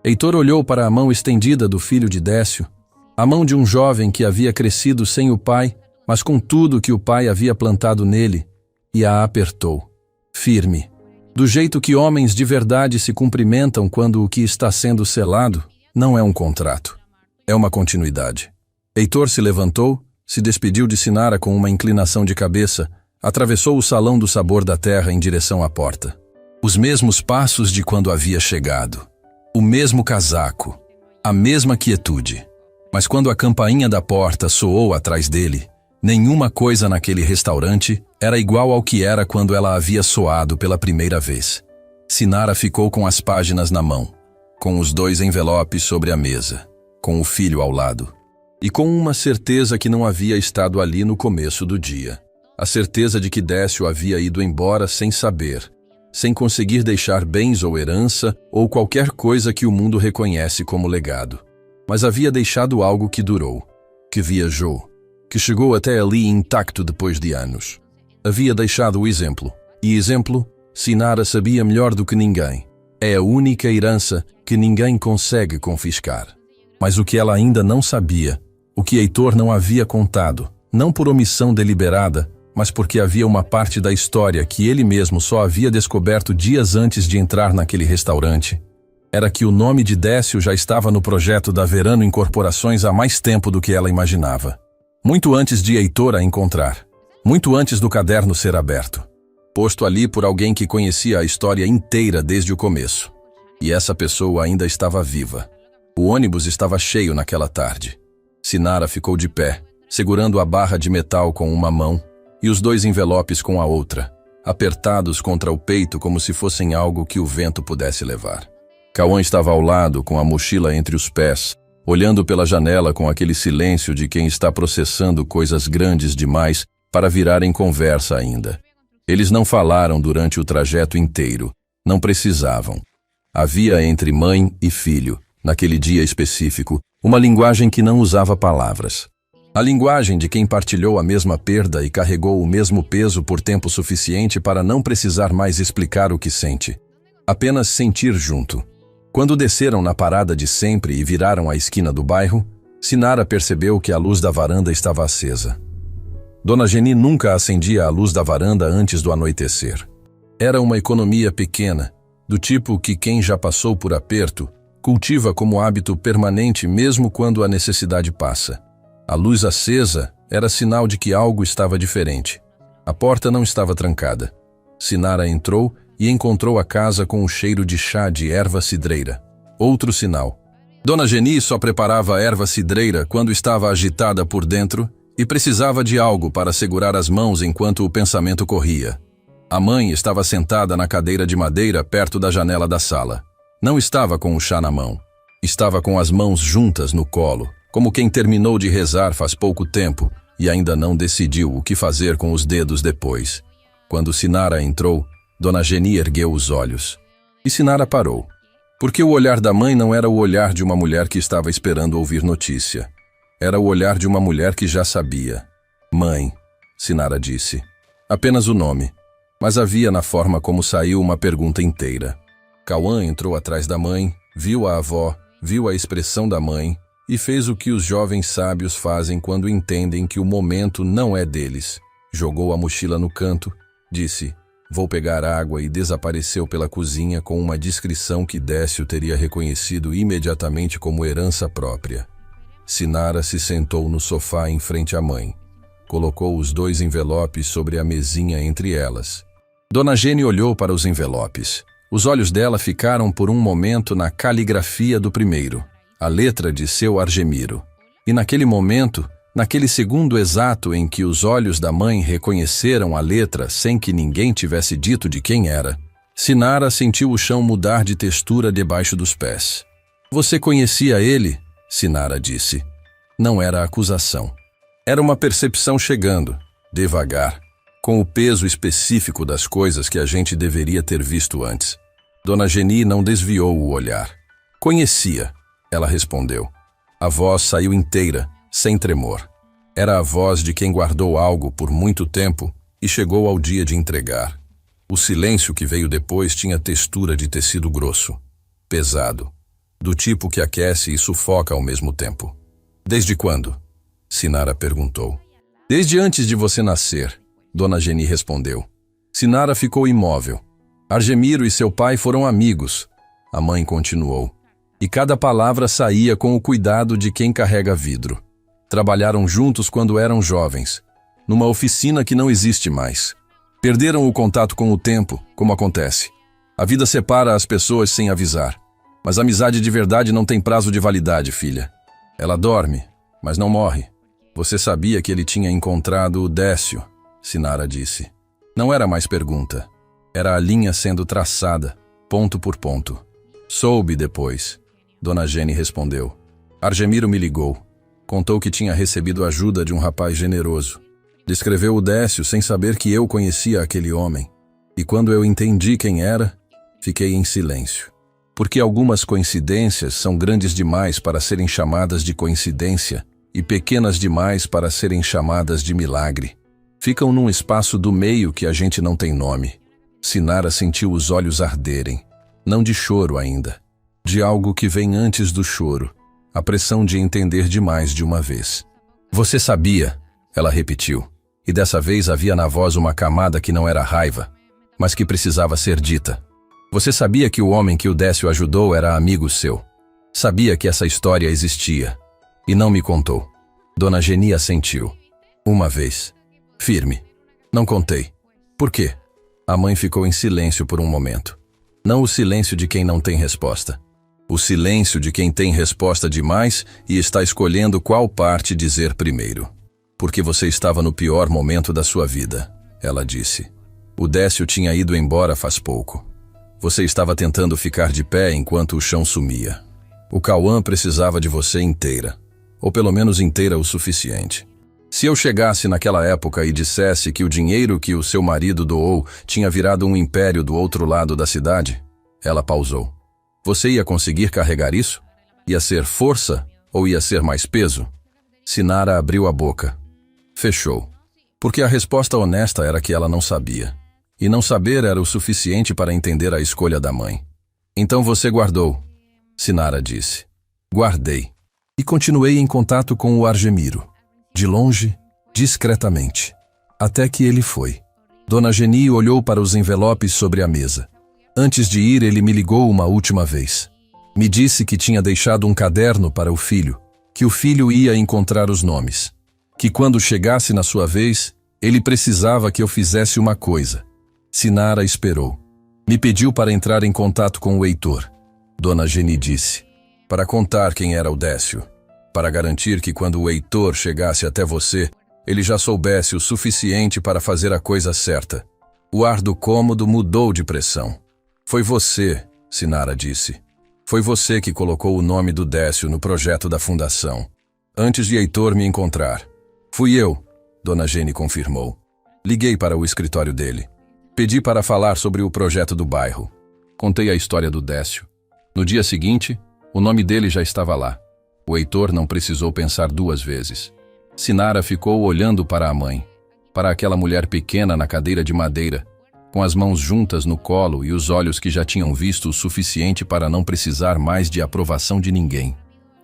Heitor olhou para a mão estendida do filho de Décio, a mão de um jovem que havia crescido sem o pai, mas com tudo que o pai havia plantado nele, e a apertou, firme, do jeito que homens de verdade se cumprimentam quando o que está sendo selado não é um contrato, é uma continuidade. Heitor se levantou, se despediu de Sinara com uma inclinação de cabeça, atravessou o salão do Sabor da Terra em direção à porta. Os mesmos passos de quando havia chegado. O mesmo casaco, a mesma quietude. Mas quando a campainha da porta soou atrás dele, nenhuma coisa naquele restaurante era igual ao que era quando ela havia soado pela primeira vez. Sinara ficou com as páginas na mão, com os 2 envelopes sobre a mesa, com o filho ao lado, e com uma certeza que não havia estado ali no começo do dia. A certeza de que Décio havia ido embora sem saber, sem conseguir deixar bens ou herança ou qualquer coisa que o mundo reconhece como legado. Mas havia deixado algo que durou, que viajou, que chegou até ali intacto depois de anos. Havia deixado o exemplo, e exemplo, Sinara sabia melhor do que ninguém. É a única herança que ninguém consegue confiscar. Mas o que ela ainda não sabia, o que Heitor não havia contado, não por omissão deliberada, mas porque havia uma parte da história que ele mesmo só havia descoberto dias antes de entrar naquele restaurante, era que o nome de Décio já estava no projeto da Verano Incorporações há mais tempo do que ela imaginava. Muito antes de Heitor a encontrar. Muito antes do caderno ser aberto. Posto ali por alguém que conhecia a história inteira desde o começo. E essa pessoa ainda estava viva. O ônibus estava cheio naquela tarde. Sinara ficou de pé, segurando a barra de metal com uma mão, e os 2 envelopes com a outra, apertados contra o peito como se fossem algo que o vento pudesse levar. Cauã estava ao lado, com a mochila entre os pés, olhando pela janela com aquele silêncio de quem está processando coisas grandes demais para virar em conversa ainda. Eles não falaram durante o trajeto inteiro, não precisavam. Havia entre mãe e filho, naquele dia específico, uma linguagem que não usava palavras. A linguagem de quem partilhou a mesma perda e carregou o mesmo peso por tempo suficiente para não precisar mais explicar o que sente. Apenas sentir junto. Quando desceram na parada de sempre e viraram a esquina do bairro, Sinara percebeu que a luz da varanda estava acesa. Dona Geni nunca acendia a luz da varanda antes do anoitecer. Era uma economia pequena, do tipo que quem já passou por aperto cultiva como hábito permanente mesmo quando a necessidade passa. A luz acesa era sinal de que algo estava diferente. A porta não estava trancada. Sinara entrou e encontrou a casa com um cheiro de chá de erva cidreira. Outro sinal. Dona Geni só preparava a erva cidreira quando estava agitada por dentro e precisava de algo para segurar as mãos enquanto o pensamento corria. A mãe estava sentada na cadeira de madeira perto da janela da sala. Não estava com o chá na mão. Estava com as mãos juntas no colo, como quem terminou de rezar faz pouco tempo e ainda não decidiu o que fazer com os dedos depois. Quando Sinara entrou, Dona Geni ergueu os olhos. E Sinara parou. Porque o olhar da mãe não era o olhar de uma mulher que estava esperando ouvir notícia. Era o olhar de uma mulher que já sabia. Mãe, Sinara disse. Apenas o nome. Mas havia na forma como saiu uma pergunta inteira. Cauã entrou atrás da mãe, viu a avó, viu a expressão da mãe e fez o que os jovens sábios fazem quando entendem que o momento não é deles. Jogou a mochila no canto, disse, vou pegar água e desapareceu pela cozinha com uma discrição que Décio teria reconhecido imediatamente como herança própria. Sinara se sentou no sofá em frente à mãe. Colocou os 2 envelopes sobre a mesinha entre elas. Dona Geni olhou para os envelopes. Os olhos dela ficaram por um momento na caligrafia do primeiro, a letra de seu Argemiro. E naquele momento, naquele segundo exato em que os olhos da mãe reconheceram a letra sem que ninguém tivesse dito de quem era, Sinara sentiu o chão mudar de textura debaixo dos pés. Você conhecia ele? Sinara disse. Não era acusação. Era uma percepção chegando, devagar, com o peso específico das coisas que a gente deveria ter visto antes. Dona Geni não desviou o olhar. Conhecia, ela respondeu. A voz saiu inteira, sem tremor. Era a voz de quem guardou algo por muito tempo e chegou ao dia de entregar. O silêncio que veio depois tinha textura de tecido grosso, pesado, do tipo que aquece e sufoca ao mesmo tempo. Desde quando? Sinara perguntou. Desde antes de você nascer, Dona Geni respondeu. Sinara ficou imóvel. Argemiro e seu pai foram amigos, a mãe continuou. E cada palavra saía com o cuidado de quem carrega vidro. Trabalharam juntos quando eram jovens, numa oficina que não existe mais. Perderam o contato com o tempo, como acontece. A vida separa as pessoas sem avisar. Mas a amizade de verdade não tem prazo de validade, filha. Ela dorme, mas não morre. Você sabia que ele tinha encontrado o Décio, Sinara disse. Não era mais pergunta. Era a linha sendo traçada, ponto por ponto. Soube depois, Dona Geni respondeu. Argemiro me ligou. Contou que tinha recebido ajuda de um rapaz generoso. Descreveu o Décio sem saber que eu conhecia aquele homem. E quando eu entendi quem era, fiquei em silêncio. Porque algumas coincidências são grandes demais para serem chamadas de coincidência e pequenas demais para serem chamadas de milagre. Ficam num espaço do meio que a gente não tem nome. Sinara sentiu os olhos arderem. Não de choro ainda. De algo que vem antes do choro. A pressão de entender demais de uma vez. Você sabia, ela repetiu. E dessa vez havia na voz uma camada que não era raiva, mas que precisava ser dita. Você sabia que o homem que o Décio ajudou era amigo seu. Sabia que essa história existia. E não me contou. Dona Geni assentiu. Uma vez. Firme. Não contei. Por quê? A mãe ficou em silêncio por um momento. Não o silêncio de quem não tem resposta. O silêncio de quem tem resposta demais e está escolhendo qual parte dizer primeiro. Porque você estava no pior momento da sua vida, ela disse. O Décio tinha ido embora faz pouco. Você estava tentando ficar de pé enquanto o chão sumia. O Cauã precisava de você inteira, ou pelo menos inteira o suficiente. Se eu chegasse naquela época e dissesse que o dinheiro que o seu marido doou tinha virado um império do outro lado da cidade, ela pausou. Você ia conseguir carregar isso? Ia ser força ou ia ser mais peso? Sinara abriu a boca. Fechou. Porque a resposta honesta era que ela não sabia. E não saber era o suficiente para entender a escolha da mãe. Então você guardou, Sinara disse. Guardei. E continuei em contato com o Argemiro. De longe, discretamente. Até que ele foi. Dona Geni olhou para os envelopes sobre a mesa. Antes de ir, ele me ligou uma última vez. Me disse que tinha deixado um caderno para o filho, que o filho ia encontrar os nomes. Que quando chegasse na sua vez, ele precisava que eu fizesse uma coisa. Sinara esperou. Me pediu para entrar em contato com o Heitor. Dona Geni disse. Para contar quem era o Décio. Para garantir que quando o Heitor chegasse até você, ele já soubesse o suficiente para fazer a coisa certa. O ar do cômodo mudou de pressão. Foi você, Sinara disse. Foi você que colocou o nome do Décio no projeto da fundação, antes de Heitor me encontrar. Fui eu, Dona Geni confirmou. Liguei para o escritório dele. Pedi para falar sobre o projeto do bairro. Contei a história do Décio. No dia seguinte, o nome dele já estava lá. O Heitor não precisou pensar duas vezes. Sinara ficou olhando para a mãe, para aquela mulher pequena na cadeira de madeira, com as mãos juntas no colo e os olhos que já tinham visto o suficiente para não precisar mais de aprovação de ninguém.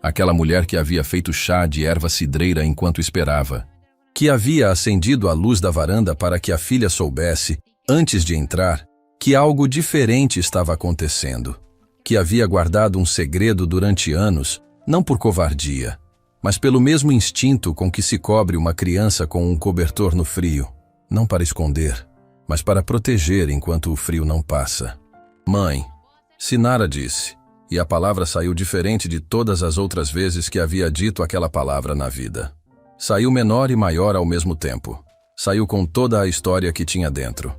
Aquela mulher que havia feito chá de erva cidreira enquanto esperava, que havia acendido a luz da varanda para que a filha soubesse, antes de entrar, que algo diferente estava acontecendo, que havia guardado um segredo durante anos, não por covardia, mas pelo mesmo instinto com que se cobre uma criança com um cobertor no frio, não para esconder, mas para proteger enquanto o frio não passa. Mãe, Sinara disse, e a palavra saiu diferente de todas as outras vezes que havia dito aquela palavra na vida. Saiu menor e maior ao mesmo tempo. Saiu com toda a história que tinha dentro.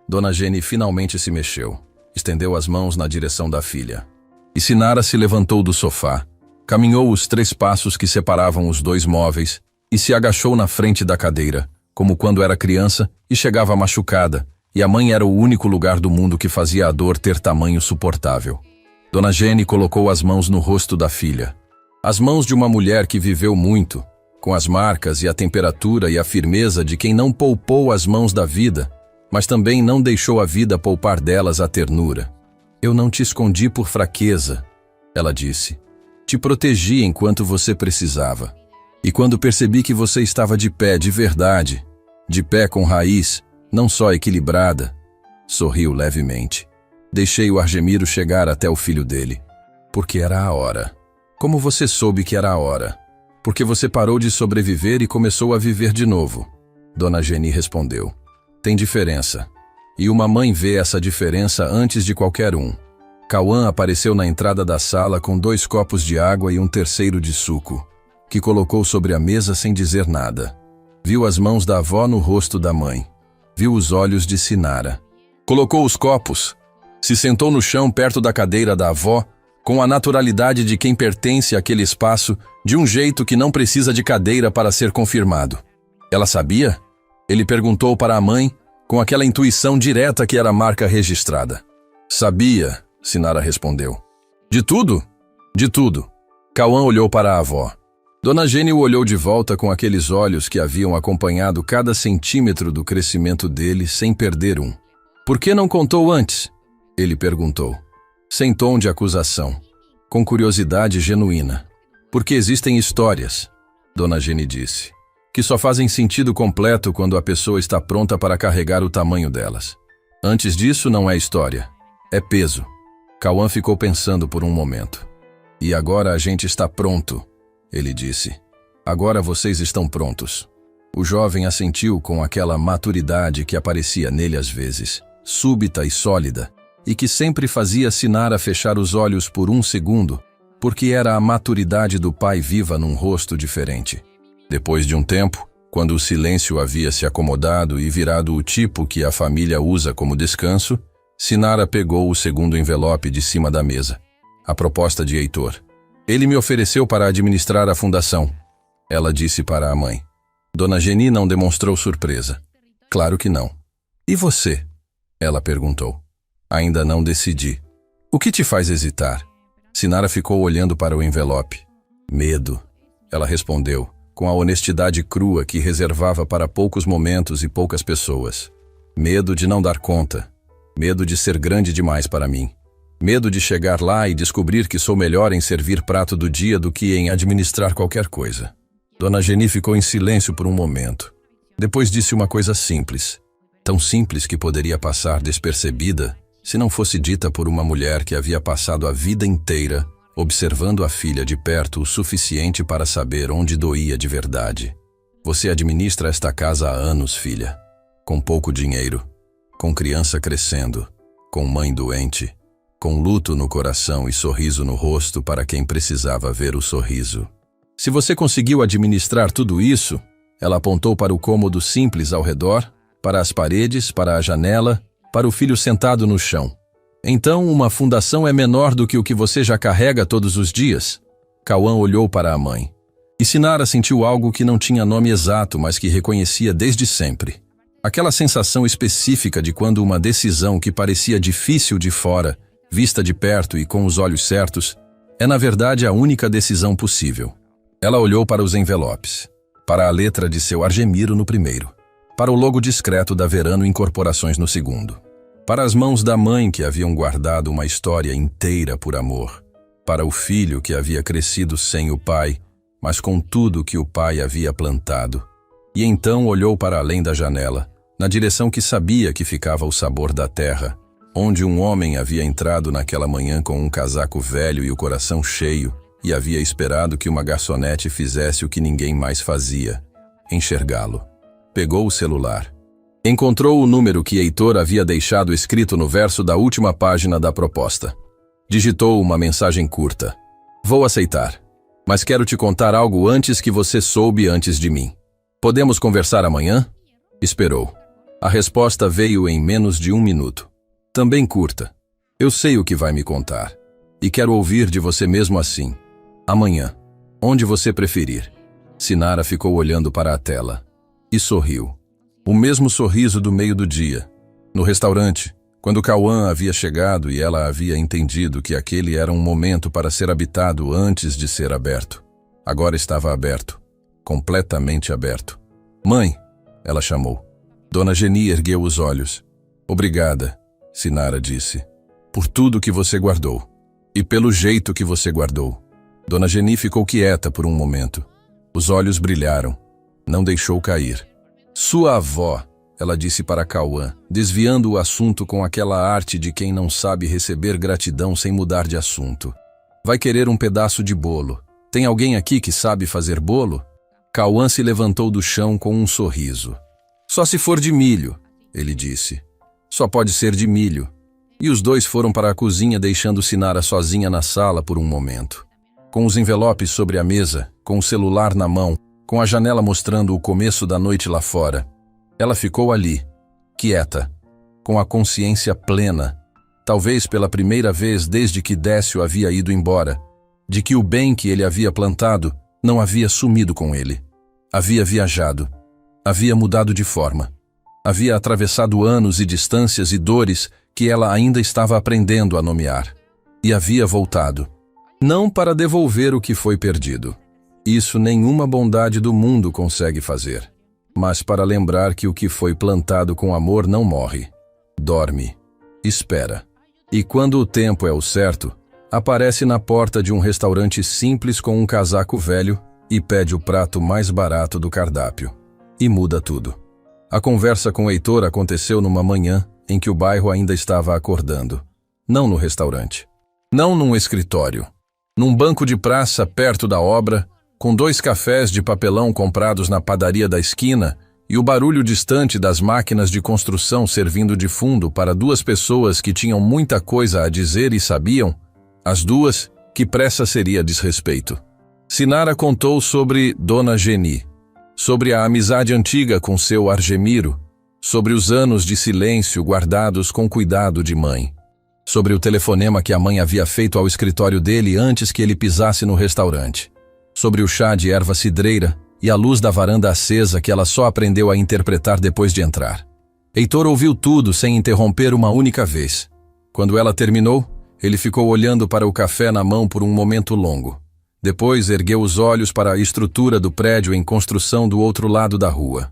Dona Geni finalmente se mexeu. Estendeu as mãos na direção da filha. E Sinara se levantou do sofá, caminhou os 3 passos que separavam os 2 móveis e se agachou na frente da cadeira, como quando era criança e chegava machucada, e a mãe era o único lugar do mundo que fazia a dor ter tamanho suportável. Dona Geni colocou as mãos no rosto da filha. As mãos de uma mulher que viveu muito, com as marcas e a temperatura e a firmeza de quem não poupou as mãos da vida, mas também não deixou a vida poupar delas a ternura. Eu não te escondi por fraqueza, ela disse. Te protegi enquanto você precisava. E quando percebi que você estava de pé de verdade, de pé com raiz, não só equilibrada, sorriu levemente. Deixei o Argemiro chegar até o filho dele. Porque era a hora. Como você soube que era a hora? Porque você parou de sobreviver e começou a viver de novo. Dona Geni respondeu. Tem diferença. E uma mãe vê essa diferença antes de qualquer um. Cauã apareceu na entrada da sala com 2 copos de água e um terceiro de suco, que colocou sobre a mesa sem dizer nada. Viu as mãos da avó no rosto da mãe. Viu os olhos de Sinara. Colocou os copos. Se sentou no chão perto da cadeira da avó, com a naturalidade de quem pertence àquele espaço, de um jeito que não precisa de cadeira para ser confirmado. Ela sabia? Ele perguntou para a mãe, com aquela intuição direta que era marca registrada. Sabia, Sinara respondeu. De tudo? De tudo. Cauã olhou para a avó. Dona Geni o olhou de volta com aqueles olhos que haviam acompanhado cada centímetro do crescimento dele sem perder um. Por que não contou antes? Ele perguntou, sem tom de acusação, com curiosidade genuína. Porque existem histórias, Dona Geni disse, que só fazem sentido completo quando a pessoa está pronta para carregar o tamanho delas. Antes disso não é história, é peso. Cauã ficou pensando por um momento. E agora a gente está pronto, ele disse. Agora vocês estão prontos. O jovem assentiu com aquela maturidade que aparecia nele às vezes, súbita e sólida, e que sempre fazia Sinara fechar os olhos por um segundo, porque era a maturidade do pai viva num rosto diferente. Depois de um tempo, Quando o silêncio havia se acomodado e virado o tipo que a família usa como descanso, Sinara pegou o segundo envelope de cima da mesa. A proposta de Heitor. Ele me ofereceu para administrar a fundação, ela disse para a mãe. Dona Geni não demonstrou surpresa. Claro que não. E você? Ela perguntou. Ainda não decidi. O que te faz hesitar? Sinara ficou olhando para o envelope. Medo, ela respondeu, com a honestidade crua que reservava para poucos momentos e poucas pessoas. Medo de não dar conta. Medo de ser grande demais para mim. Medo de chegar lá e descobrir que sou melhor em servir prato do dia do que em administrar qualquer coisa. Dona Geni ficou em silêncio por um momento. Depois disse uma coisa simples. Tão simples que poderia passar despercebida se não fosse dita por uma mulher que havia passado a vida inteira observando a filha de perto o suficiente para saber onde doía de verdade. Você administra esta casa há anos, filha. Com pouco dinheiro, com criança crescendo, com mãe doente, com luto no coração e sorriso no rosto para quem precisava ver o sorriso. Se você conseguiu administrar tudo isso, ela apontou para o cômodo simples ao redor, para as paredes, para a janela, para o filho sentado no chão. Então uma fundação é menor do que o que você já carrega todos os dias? Cauã olhou para a mãe. E Sinara sentiu algo que não tinha nome exato, mas que reconhecia desde sempre. Aquela sensação específica de quando uma decisão que parecia difícil de fora, vista de perto e com os olhos certos, é na verdade a única decisão possível. Ela olhou para os envelopes, para a letra de seu Argemiro no primeiro, para o logo discreto da Verano Incorporações no segundo, para as mãos da mãe que haviam guardado uma história inteira por amor, para o filho que havia crescido sem o pai, mas com tudo que o pai havia plantado. E então olhou para além da janela, na direção que sabia que ficava o sabor da terra, onde um homem havia entrado naquela manhã com um casaco velho e o coração cheio, e havia esperado que uma garçonete fizesse o que ninguém mais fazia, enxergá-lo. Pegou o celular. Encontrou o número que Heitor havia deixado escrito no verso da última página da proposta. Digitou uma mensagem curta. Vou aceitar, mas quero te contar algo antes que você soube antes de mim. Podemos conversar amanhã? Esperou. A resposta veio em menos de 1 minuto. Também curta. Eu sei o que vai me contar. E quero ouvir de você mesmo assim. Amanhã. Onde você preferir. Sinara ficou olhando para a tela. E sorriu. O mesmo sorriso do meio do dia. No restaurante, quando Cauã havia chegado e ela havia entendido que aquele era um momento para ser habitado antes de ser aberto. Agora estava aberto. Completamente aberto. Mãe, ela chamou. Dona Geni ergueu os olhos. Obrigada, Sinara disse, por tudo que você guardou. E pelo jeito que você guardou. Dona Geni ficou quieta por um momento. Os olhos brilharam. Não deixou cair. Sua avó, ela disse para Cauã, desviando o assunto com aquela arte de quem não sabe receber gratidão sem mudar de assunto. Vai querer um pedaço de bolo. Tem alguém aqui que sabe fazer bolo? Cauã se levantou do chão com um sorriso. Só se for de milho, ele disse. Só pode ser de milho. E os dois foram para a cozinha deixando Sinara sozinha na sala por um momento. Com os envelopes sobre a mesa, com o celular na mão, com a janela mostrando o começo da noite lá fora. Ela ficou ali, quieta, com a consciência plena, talvez pela primeira vez desde que Décio havia ido embora, de que o bem que ele havia plantado não havia sumido com ele. Havia viajado, havia mudado de forma, havia atravessado anos e distâncias e dores que ela ainda estava aprendendo a nomear, e havia voltado, não para devolver o que foi perdido. Isso nenhuma bondade do mundo consegue fazer, mas para lembrar que o que foi plantado com amor não morre, dorme, espera. E quando o tempo é o certo, aparece na porta de um restaurante simples com um casaco velho e pede o prato mais barato do cardápio. E muda tudo. A conversa com Heitor aconteceu numa manhã em que o bairro ainda estava acordando. Não no restaurante. Não num escritório. Num banco de praça perto da obra, com 2 cafés de papelão comprados na padaria da esquina e o barulho distante das máquinas de construção servindo de fundo para 2 pessoas que tinham muita coisa a dizer e sabiam, as 2, que pressa seria desrespeito. Sinara contou sobre Dona Geni. sobre a amizade antiga com seu Argemiro, sobre os anos de silêncio guardados com cuidado de mãe, sobre o telefonema que a mãe havia feito ao escritório dele antes que ele pisasse no restaurante, sobre o chá de erva cidreira e a luz da varanda acesa que ela só aprendeu a interpretar depois de entrar. Heitor ouviu tudo sem interromper uma única vez. Quando ela terminou, ele ficou olhando para o café na mão por um momento longo. Depois ergueu os olhos para a estrutura do prédio em construção do outro lado da rua.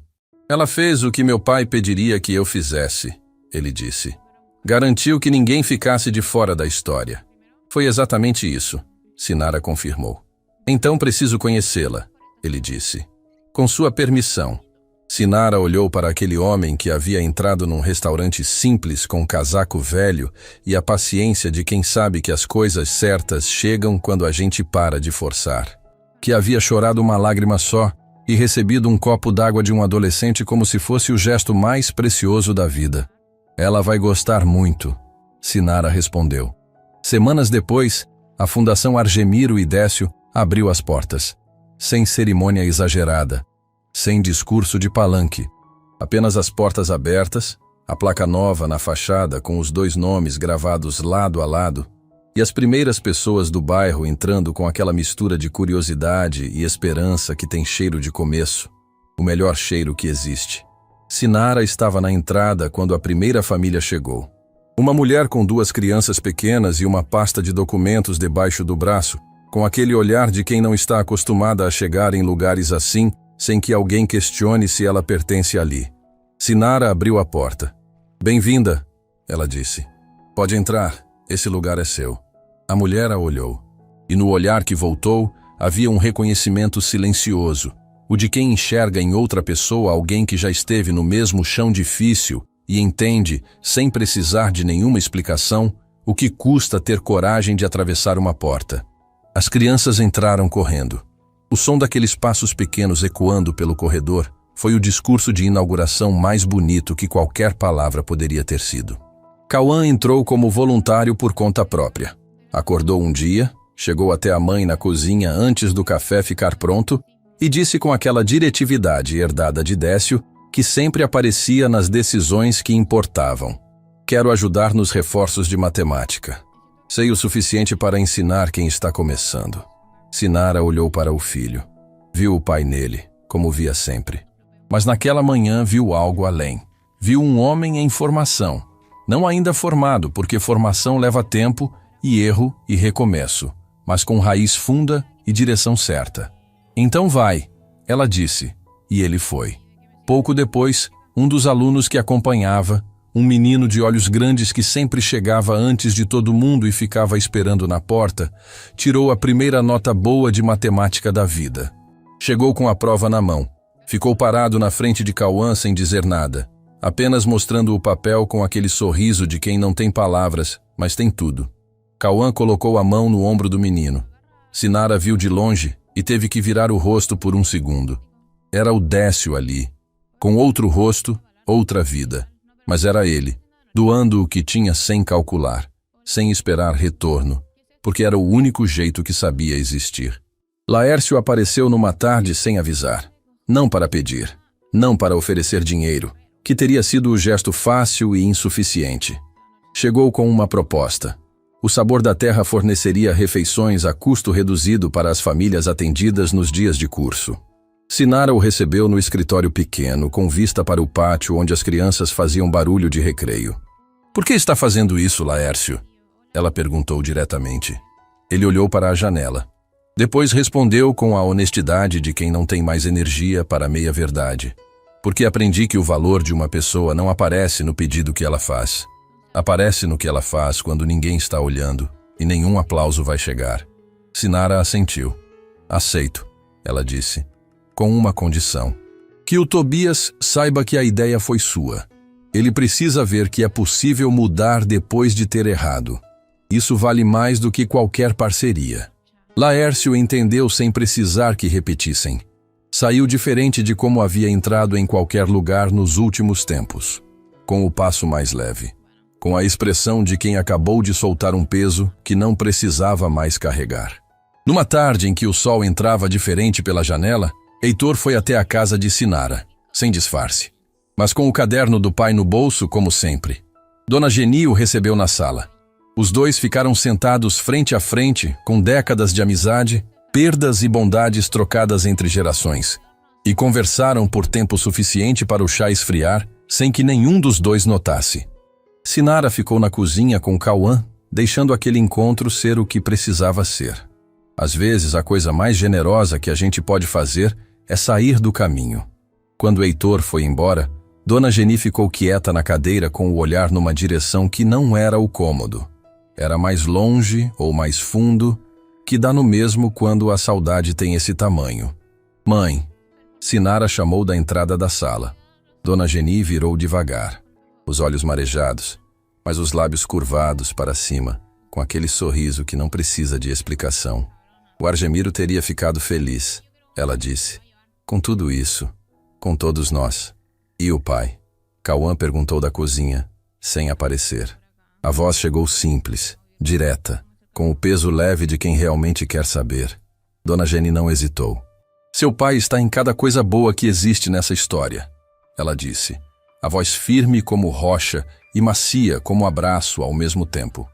Ela fez o que meu pai pediria que eu fizesse, ele disse. Garantiu que ninguém ficasse de fora da história. Foi exatamente isso, Sinara confirmou. Então preciso conhecê-la, ele disse. Com sua permissão. Sinara olhou para aquele homem que havia entrado num restaurante simples com um casaco velho e a paciência de quem sabe que as coisas certas chegam quando a gente para de forçar. Que havia chorado uma lágrima só e recebido um copo d'água de um adolescente como se fosse o gesto mais precioso da vida. Ela vai gostar muito, Sinara respondeu. Semanas depois, a Fundação Argemiro e Décio abriu as portas, sem cerimônia exagerada, sem discurso de palanque, apenas as portas abertas, a placa nova na fachada com os 2 nomes gravados lado a lado, e as primeiras pessoas do bairro entrando com aquela mistura de curiosidade e esperança que tem cheiro de começo, o melhor cheiro que existe. Sinara estava na entrada quando a primeira família chegou. Uma mulher com 2 crianças pequenas e uma pasta de documentos debaixo do braço, com aquele olhar de quem não está acostumada a chegar em lugares assim, sem que alguém questione se ela pertence ali. Sinara abriu a porta. Bem-vinda, ela disse. Pode entrar, esse lugar é seu. A mulher a olhou. E no olhar que voltou, havia um reconhecimento silencioso, o de quem enxerga em outra pessoa alguém que já esteve no mesmo chão difícil e entende, sem precisar de nenhuma explicação, o que custa ter coragem de atravessar uma porta. As crianças entraram correndo. O som daqueles passos pequenos ecoando pelo corredor foi o discurso de inauguração mais bonito que qualquer palavra poderia ter sido. Cauã entrou como voluntário por conta própria. Acordou um dia, chegou até a mãe na cozinha antes do café ficar pronto e disse com aquela diretividade herdada de Décio que sempre aparecia nas decisões que importavam. Quero ajudar nos reforços de matemática. Sei o suficiente para ensinar quem está começando. Sinara olhou para o filho. Viu o pai nele, como via sempre. Mas naquela manhã viu algo além. Viu um homem em formação. Não ainda formado, porque formação leva tempo e erro e recomeço, mas com raiz funda e direção certa. Então vai, ela disse, e ele foi. Pouco depois, um dos alunos que acompanhava, um menino de olhos grandes que sempre chegava antes de todo mundo e ficava esperando na porta, tirou a primeira nota boa de matemática da vida. Chegou com a prova na mão. Ficou parado na frente de Cauã sem dizer nada, apenas mostrando o papel com aquele sorriso de quem não tem palavras, mas tem tudo. Cauã colocou a mão no ombro do menino. Sinara viu de longe e teve que virar o rosto por um segundo. Era o Décio ali, com outro rosto, outra vida. Mas era ele, doando o que tinha sem calcular, sem esperar retorno, porque era o único jeito que sabia existir. Laércio apareceu numa tarde sem avisar. Não para pedir, não para oferecer dinheiro, que teria sido o gesto fácil e insuficiente. Chegou com uma proposta. O Sabor da Terra forneceria refeições a custo reduzido para as famílias atendidas nos dias de curso. Sinara o recebeu no escritório pequeno, com vista para o pátio onde as crianças faziam barulho de recreio. Por que está fazendo isso, Laércio? Ela perguntou diretamente. Ele olhou para a janela. Depois respondeu com a honestidade de quem não tem mais energia para a meia-verdade. Porque aprendi que o valor de uma pessoa não aparece no pedido que ela faz. Aparece no que ela faz quando ninguém está olhando e nenhum aplauso vai chegar. Sinara assentiu. Aceito, ela disse. Com uma condição. Que o Tobias saiba que a ideia foi sua. Ele precisa ver que é possível mudar depois de ter errado. Isso vale mais do que qualquer parceria. Laércio entendeu sem precisar que repetissem. Saiu diferente de como havia entrado em qualquer lugar nos últimos tempos. Com o passo mais leve. Com a expressão de quem acabou de soltar um peso que não precisava mais carregar. Numa tarde em que o sol entrava diferente pela janela, Heitor foi até a casa de Sinara, sem disfarce, mas com o caderno do pai no bolso, como sempre. Dona Geni o recebeu na sala. Os dois ficaram sentados frente a frente, com décadas de amizade, perdas e bondades trocadas entre gerações, e conversaram por tempo suficiente para o chá esfriar, sem que nenhum dos dois notasse. Sinara ficou na cozinha com Cauã, deixando aquele encontro ser o que precisava ser. Às vezes, a coisa mais generosa que a gente pode fazer é sair do caminho. Quando Heitor foi embora, Dona Geni ficou quieta na cadeira com o olhar numa direção que não era o cômodo. Era mais longe ou mais fundo, que dá no mesmo quando a saudade tem esse tamanho. Mãe, Sinara chamou da entrada da sala. Dona Geni virou devagar, os olhos marejados, mas os lábios curvados para cima, com aquele sorriso que não precisa de explicação. O Argemiro teria ficado feliz, ela disse. Com tudo isso, com todos nós. E o pai? Cauã perguntou da cozinha, sem aparecer. A voz chegou simples, direta, com o peso leve de quem realmente quer saber. Dona Geni não hesitou. Seu pai está em cada coisa boa que existe nessa história, ela disse, a voz firme como rocha e macia como abraço ao mesmo tempo.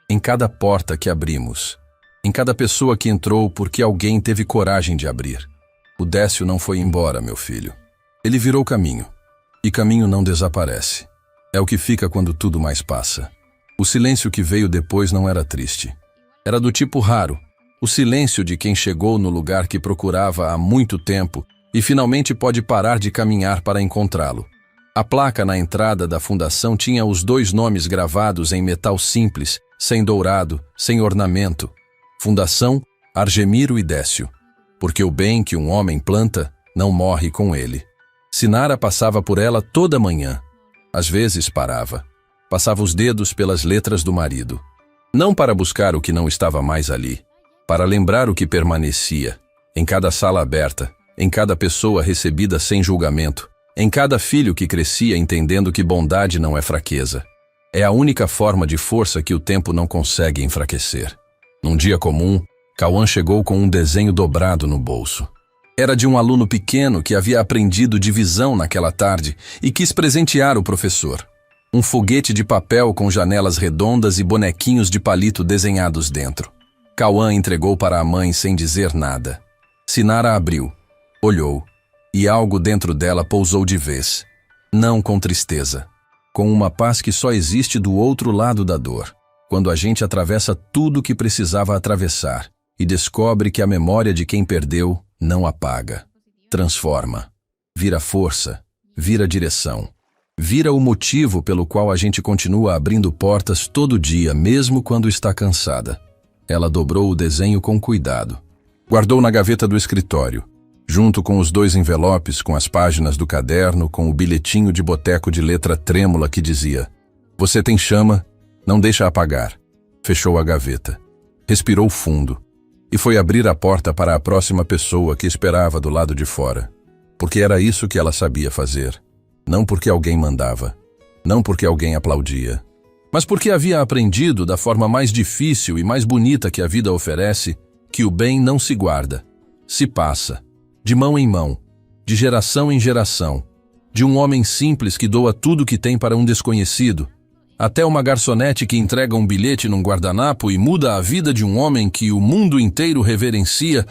Em cada porta que abrimos, em cada pessoa que entrou porque alguém teve coragem de abrir. O Décio não foi embora, meu filho. Ele virou caminho, e caminho não desaparece. É o que fica quando tudo mais passa. O silêncio que veio depois não era triste. Era do tipo raro, o silêncio de quem chegou no lugar que procurava há muito tempo e finalmente pode parar de caminhar para encontrá-lo. A placa na entrada da fundação tinha os dois nomes gravados em metal simples, sem dourado, sem ornamento. Fundação Argemiro e Décio, porque o bem que um homem planta não morre com ele. Sinara passava por ela toda manhã. Às vezes parava. Passava os dedos pelas letras do marido. Não para buscar o que não estava mais ali, para lembrar o que permanecia, em cada sala aberta, em cada pessoa recebida sem julgamento, em cada filho que crescia entendendo que bondade não é fraqueza. É a única forma de força que o tempo não consegue enfraquecer. Num dia comum, Cauã chegou com um desenho dobrado no bolso. Era de um aluno pequeno que havia aprendido divisão naquela tarde e quis presentear o professor. Um foguete de papel com janelas redondas e bonequinhos de palito desenhados dentro. Cauã entregou para a mãe sem dizer nada. Sinara abriu, olhou, e algo dentro dela pousou de vez. Não com tristeza, com uma paz que só existe do outro lado da dor, quando a gente atravessa tudo o que precisava atravessar e descobre que a memória de quem perdeu não apaga. Transforma. Vira força, vira direção. Vira o motivo pelo qual a gente continua abrindo portas todo dia, mesmo quando está cansada. Ela dobrou o desenho com cuidado. Guardou na gaveta do escritório, junto com os dois envelopes com as páginas do caderno, com o bilhetinho de boteco de letra trêmula que dizia: "Você tem chama, não deixa apagar." Fechou a gaveta. Respirou fundo e foi abrir a porta para a próxima pessoa que esperava do lado de fora. Porque era isso que ela sabia fazer. Não porque alguém mandava, não porque alguém aplaudia, mas porque havia aprendido da forma mais difícil e mais bonita que a vida oferece, que o bem não se guarda, se passa, de mão em mão, de geração em geração, de um homem simples que doa tudo que tem para um desconhecido, até uma garçonete que entrega um bilhete num guardanapo e muda a vida de um homem que o mundo inteiro reverencia,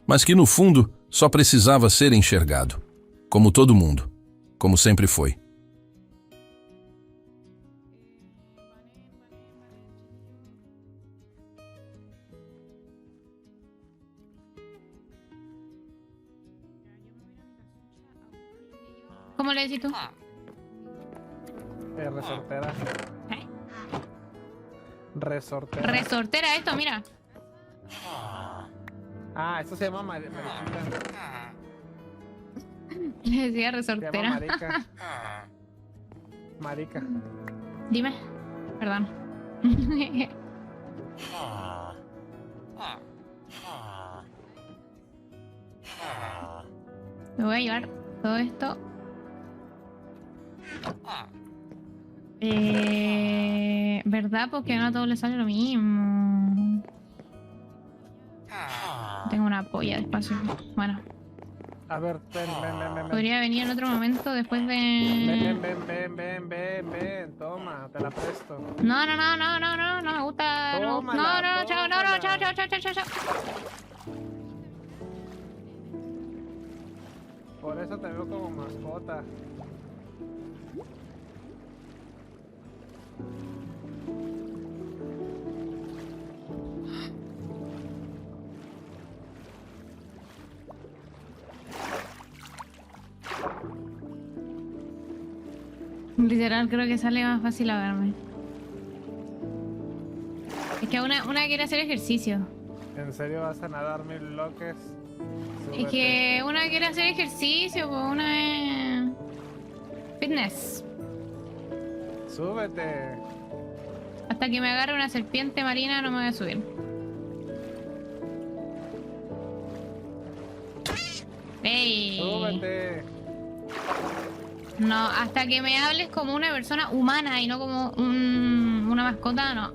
mas que no fundo só precisava ser enxergado, como todo mundo. Como sempre foi. ¿Cómo le decís tú? Resortera. ¿Eh? Resortera. Resortera esto, mira. Ah, eso se llama mariquita. Le decía Se llama resortera. marica. Marica. Dime. Perdón. Me voy a llevar todo esto. ¿Verdad? Porque no a todos les sale lo mismo. Tengo una polla de espacio. Bueno. A ver, ven. Podría venir en otro momento después de... Ven, toma, te la presto. No me gusta. No, Tómala, chao, chao. Por eso te veo como mascota. Literal, creo que sale más fácil ahogarme. Es que una quiere hacer ejercicio. ¿En serio vas a nadar 1000 bloques? Es que una quiere hacer ejercicio, pues una es... Fitness. Súbete. Hasta que me agarre una serpiente marina no me voy a subir. ¡Ey! Súbete. No, hasta que me hables como una persona humana y no como una mascota, no.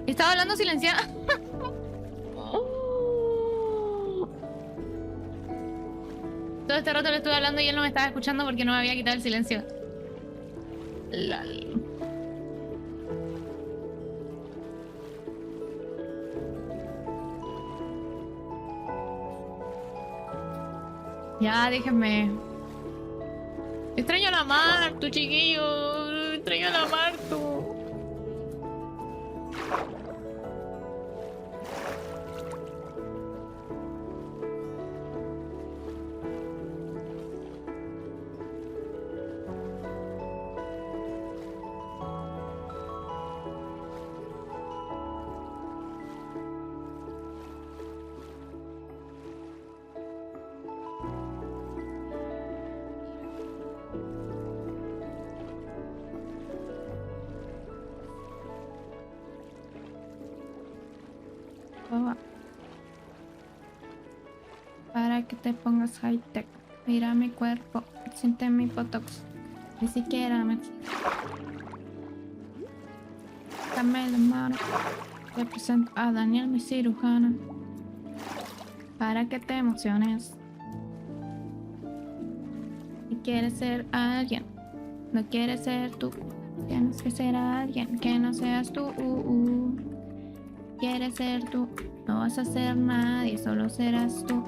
Estaba hablando silenciada. Todo este rato le estuve hablando y él no me estaba escuchando porque no me había quitado el silencio. Lol. Ya, déjenme. Extraño a la Martu, chiquillo. Extraño a la Martu. Para que te pongas high tech. Mira mi cuerpo, siente mi botox. Ni siquiera me... Dame la mano. Te presento a Daniel, mi cirujana. Para que te emociones. Si quieres ser alguien, no quieres ser tú. Tienes que ser alguien que no seas tú. Quieres ser tú, no vas a ser nadie, solo serás tú.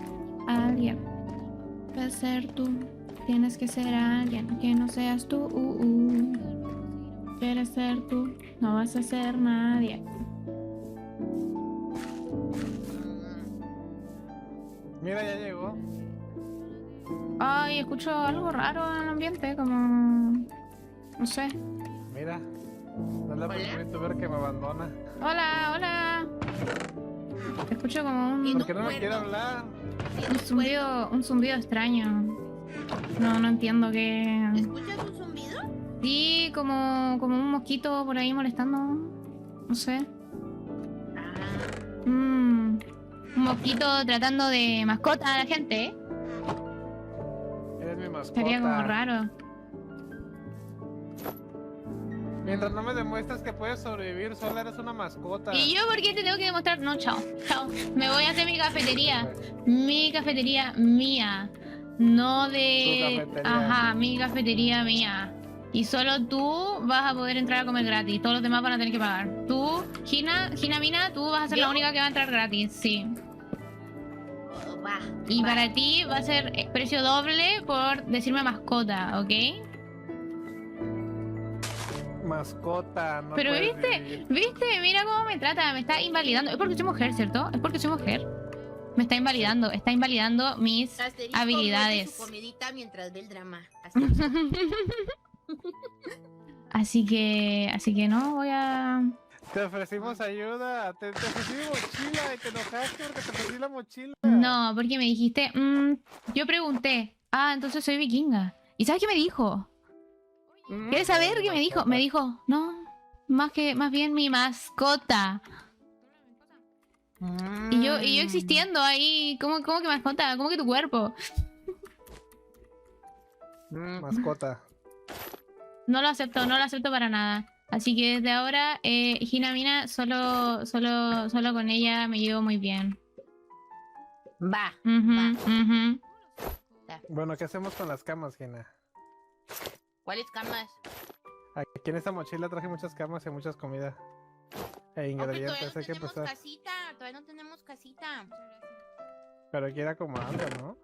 Alguien, puedes ser tú, tienes que ser alguien que no seas tú. Quieres ser tú, no vas a ser nadie. Mira, ya llegó. Ay, escucho algo raro en el ambiente, como... no sé. Mira. No es la primera youtuber que me abandona. Hola. Escucho como un... ¿Por qué no me quiere hablar? Un zumbido extraño. No entiendo qué... ¿Escuchas un zumbido? Sí, como un mosquito por ahí molestando. No sé. Un mosquito tratando de mascota a la gente, ¿eh? Eres mi mascota. Sería como raro. Mientras no me demuestres que puedes sobrevivir sola, eres una mascota. ¿Y yo por qué te tengo que demostrar? No, chao. Me voy a hacer mi cafetería. Mi cafetería mía. No de... Tu cafetería. Ajá, mi cafetería mía. Y solo tú vas a poder entrar a comer gratis. Todos los demás van a tener que pagar. Tú, Gina Mina, tú vas a ser la única que va a entrar gratis. Sí. Oh, va. Y para ti va a ser precio doble por decirme mascota, ¿ok? Mascota, no Pero puedes viste, vivir. mira cómo me trata, me está invalidando. Es porque soy mujer, ¿cierto? Es porque soy mujer. Me está invalidando mis Asterisco habilidades. muerde su comidita mientras ve el drama. Así que no voy a... Te ofrecimos ayuda, te ofrecí mi mochila y te enojaste porque te ofrecí la mochila. No, porque me dijiste... yo pregunté. Ah, entonces soy vikinga. ¿Y sabes qué me dijo? ¿Quieres saber qué me dijo? Me dijo, no, más bien mi mascota. Y yo existiendo ahí, ¿cómo que mascota? ¿Cómo que tu cuerpo? Mascota. No lo acepto para nada. Así que desde ahora, Hinamina, solo con ella me llevo muy bien. Va. Ujú, ujú. Bueno, ¿qué hacemos con las camas, Gina? ¿Cuáles camas? Aquí en esta mochila traje muchas camas y muchas comidas. E Hombre, ingredientes, todavía no hay que tenemos empezar. casita. Todavía no tenemos casita. Pero hay que ir acomodando, ¿no?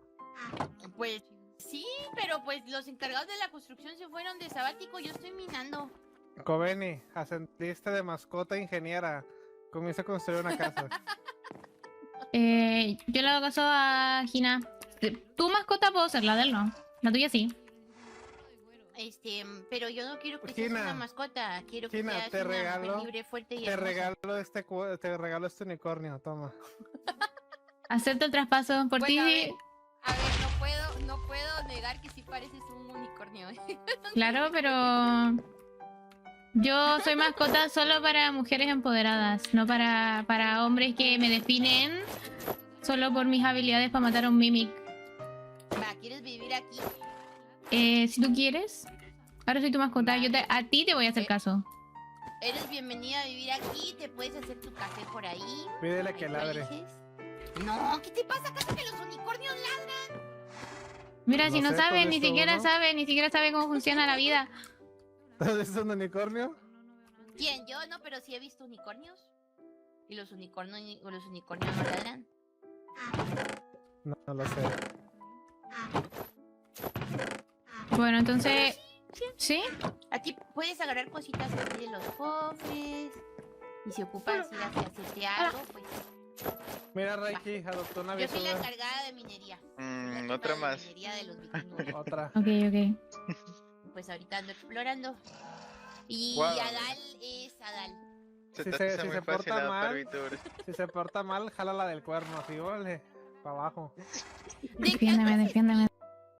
Pues sí, pero pues los encargados de la construcción se fueron de sabático. Yo estoy minando. Coveni, ascendiste de mascota a ingeniera. Comienza a construir una casa. Yo le hago caso a Hina. Tu mascota puedo ser, la de él no. La tuya sí. Pero yo no quiero que seas Gina, una mascota. Quiero que Gina, seas te una mujer regalo- libre, fuerte y Te hermosa. regalo este unicornio, toma. Acepto el traspaso por ti. Bueno, a ver, no puedo negar que sí pareces un unicornio. Claro, pero yo soy mascota solo para mujeres empoderadas, no para hombres que me definen solo por mis habilidades para matar a un mimic. Va, ¿quieres vivir aquí? Si tú quieres, ahora soy tu mascota. A ti te voy a hacer caso. Eres bienvenida a vivir aquí. Te puedes hacer tu café por ahí. Pídele Ahí que tú ladre. eliges. No, ¿qué te pasa? ¿Acaso que los unicornios ladran? Mira, si No no sé, sabe, ¿tú has ni visto siquiera uno? sabe, ni siquiera sabe cómo funciona la vida. ¿Es un unicornio? ¿Quién? Yo no, pero sí he visto unicornios. ¿Y los unicornios no ladran? No lo sé. Bueno, entonces, ¿sí? Aquí puedes agarrar cositas aquí de los cofres. Y si ocupas ir hacia hacerte algo, pues. Mira, Reiki, adoptó una Yo soy la aventura. encargada de minería. Soy la Otra jefa de más. minería de los vikingos. Otra. Ok, ok. Pues ahorita ando explorando. Y Guau. Adal es Adal. Se Si te se- hace si muy se fácil porta adaptar mal. VTubers. Si se porta mal, jala la del cuerno, así, órale, para abajo. ¿De qué Defiéndeme, andas defiéndeme,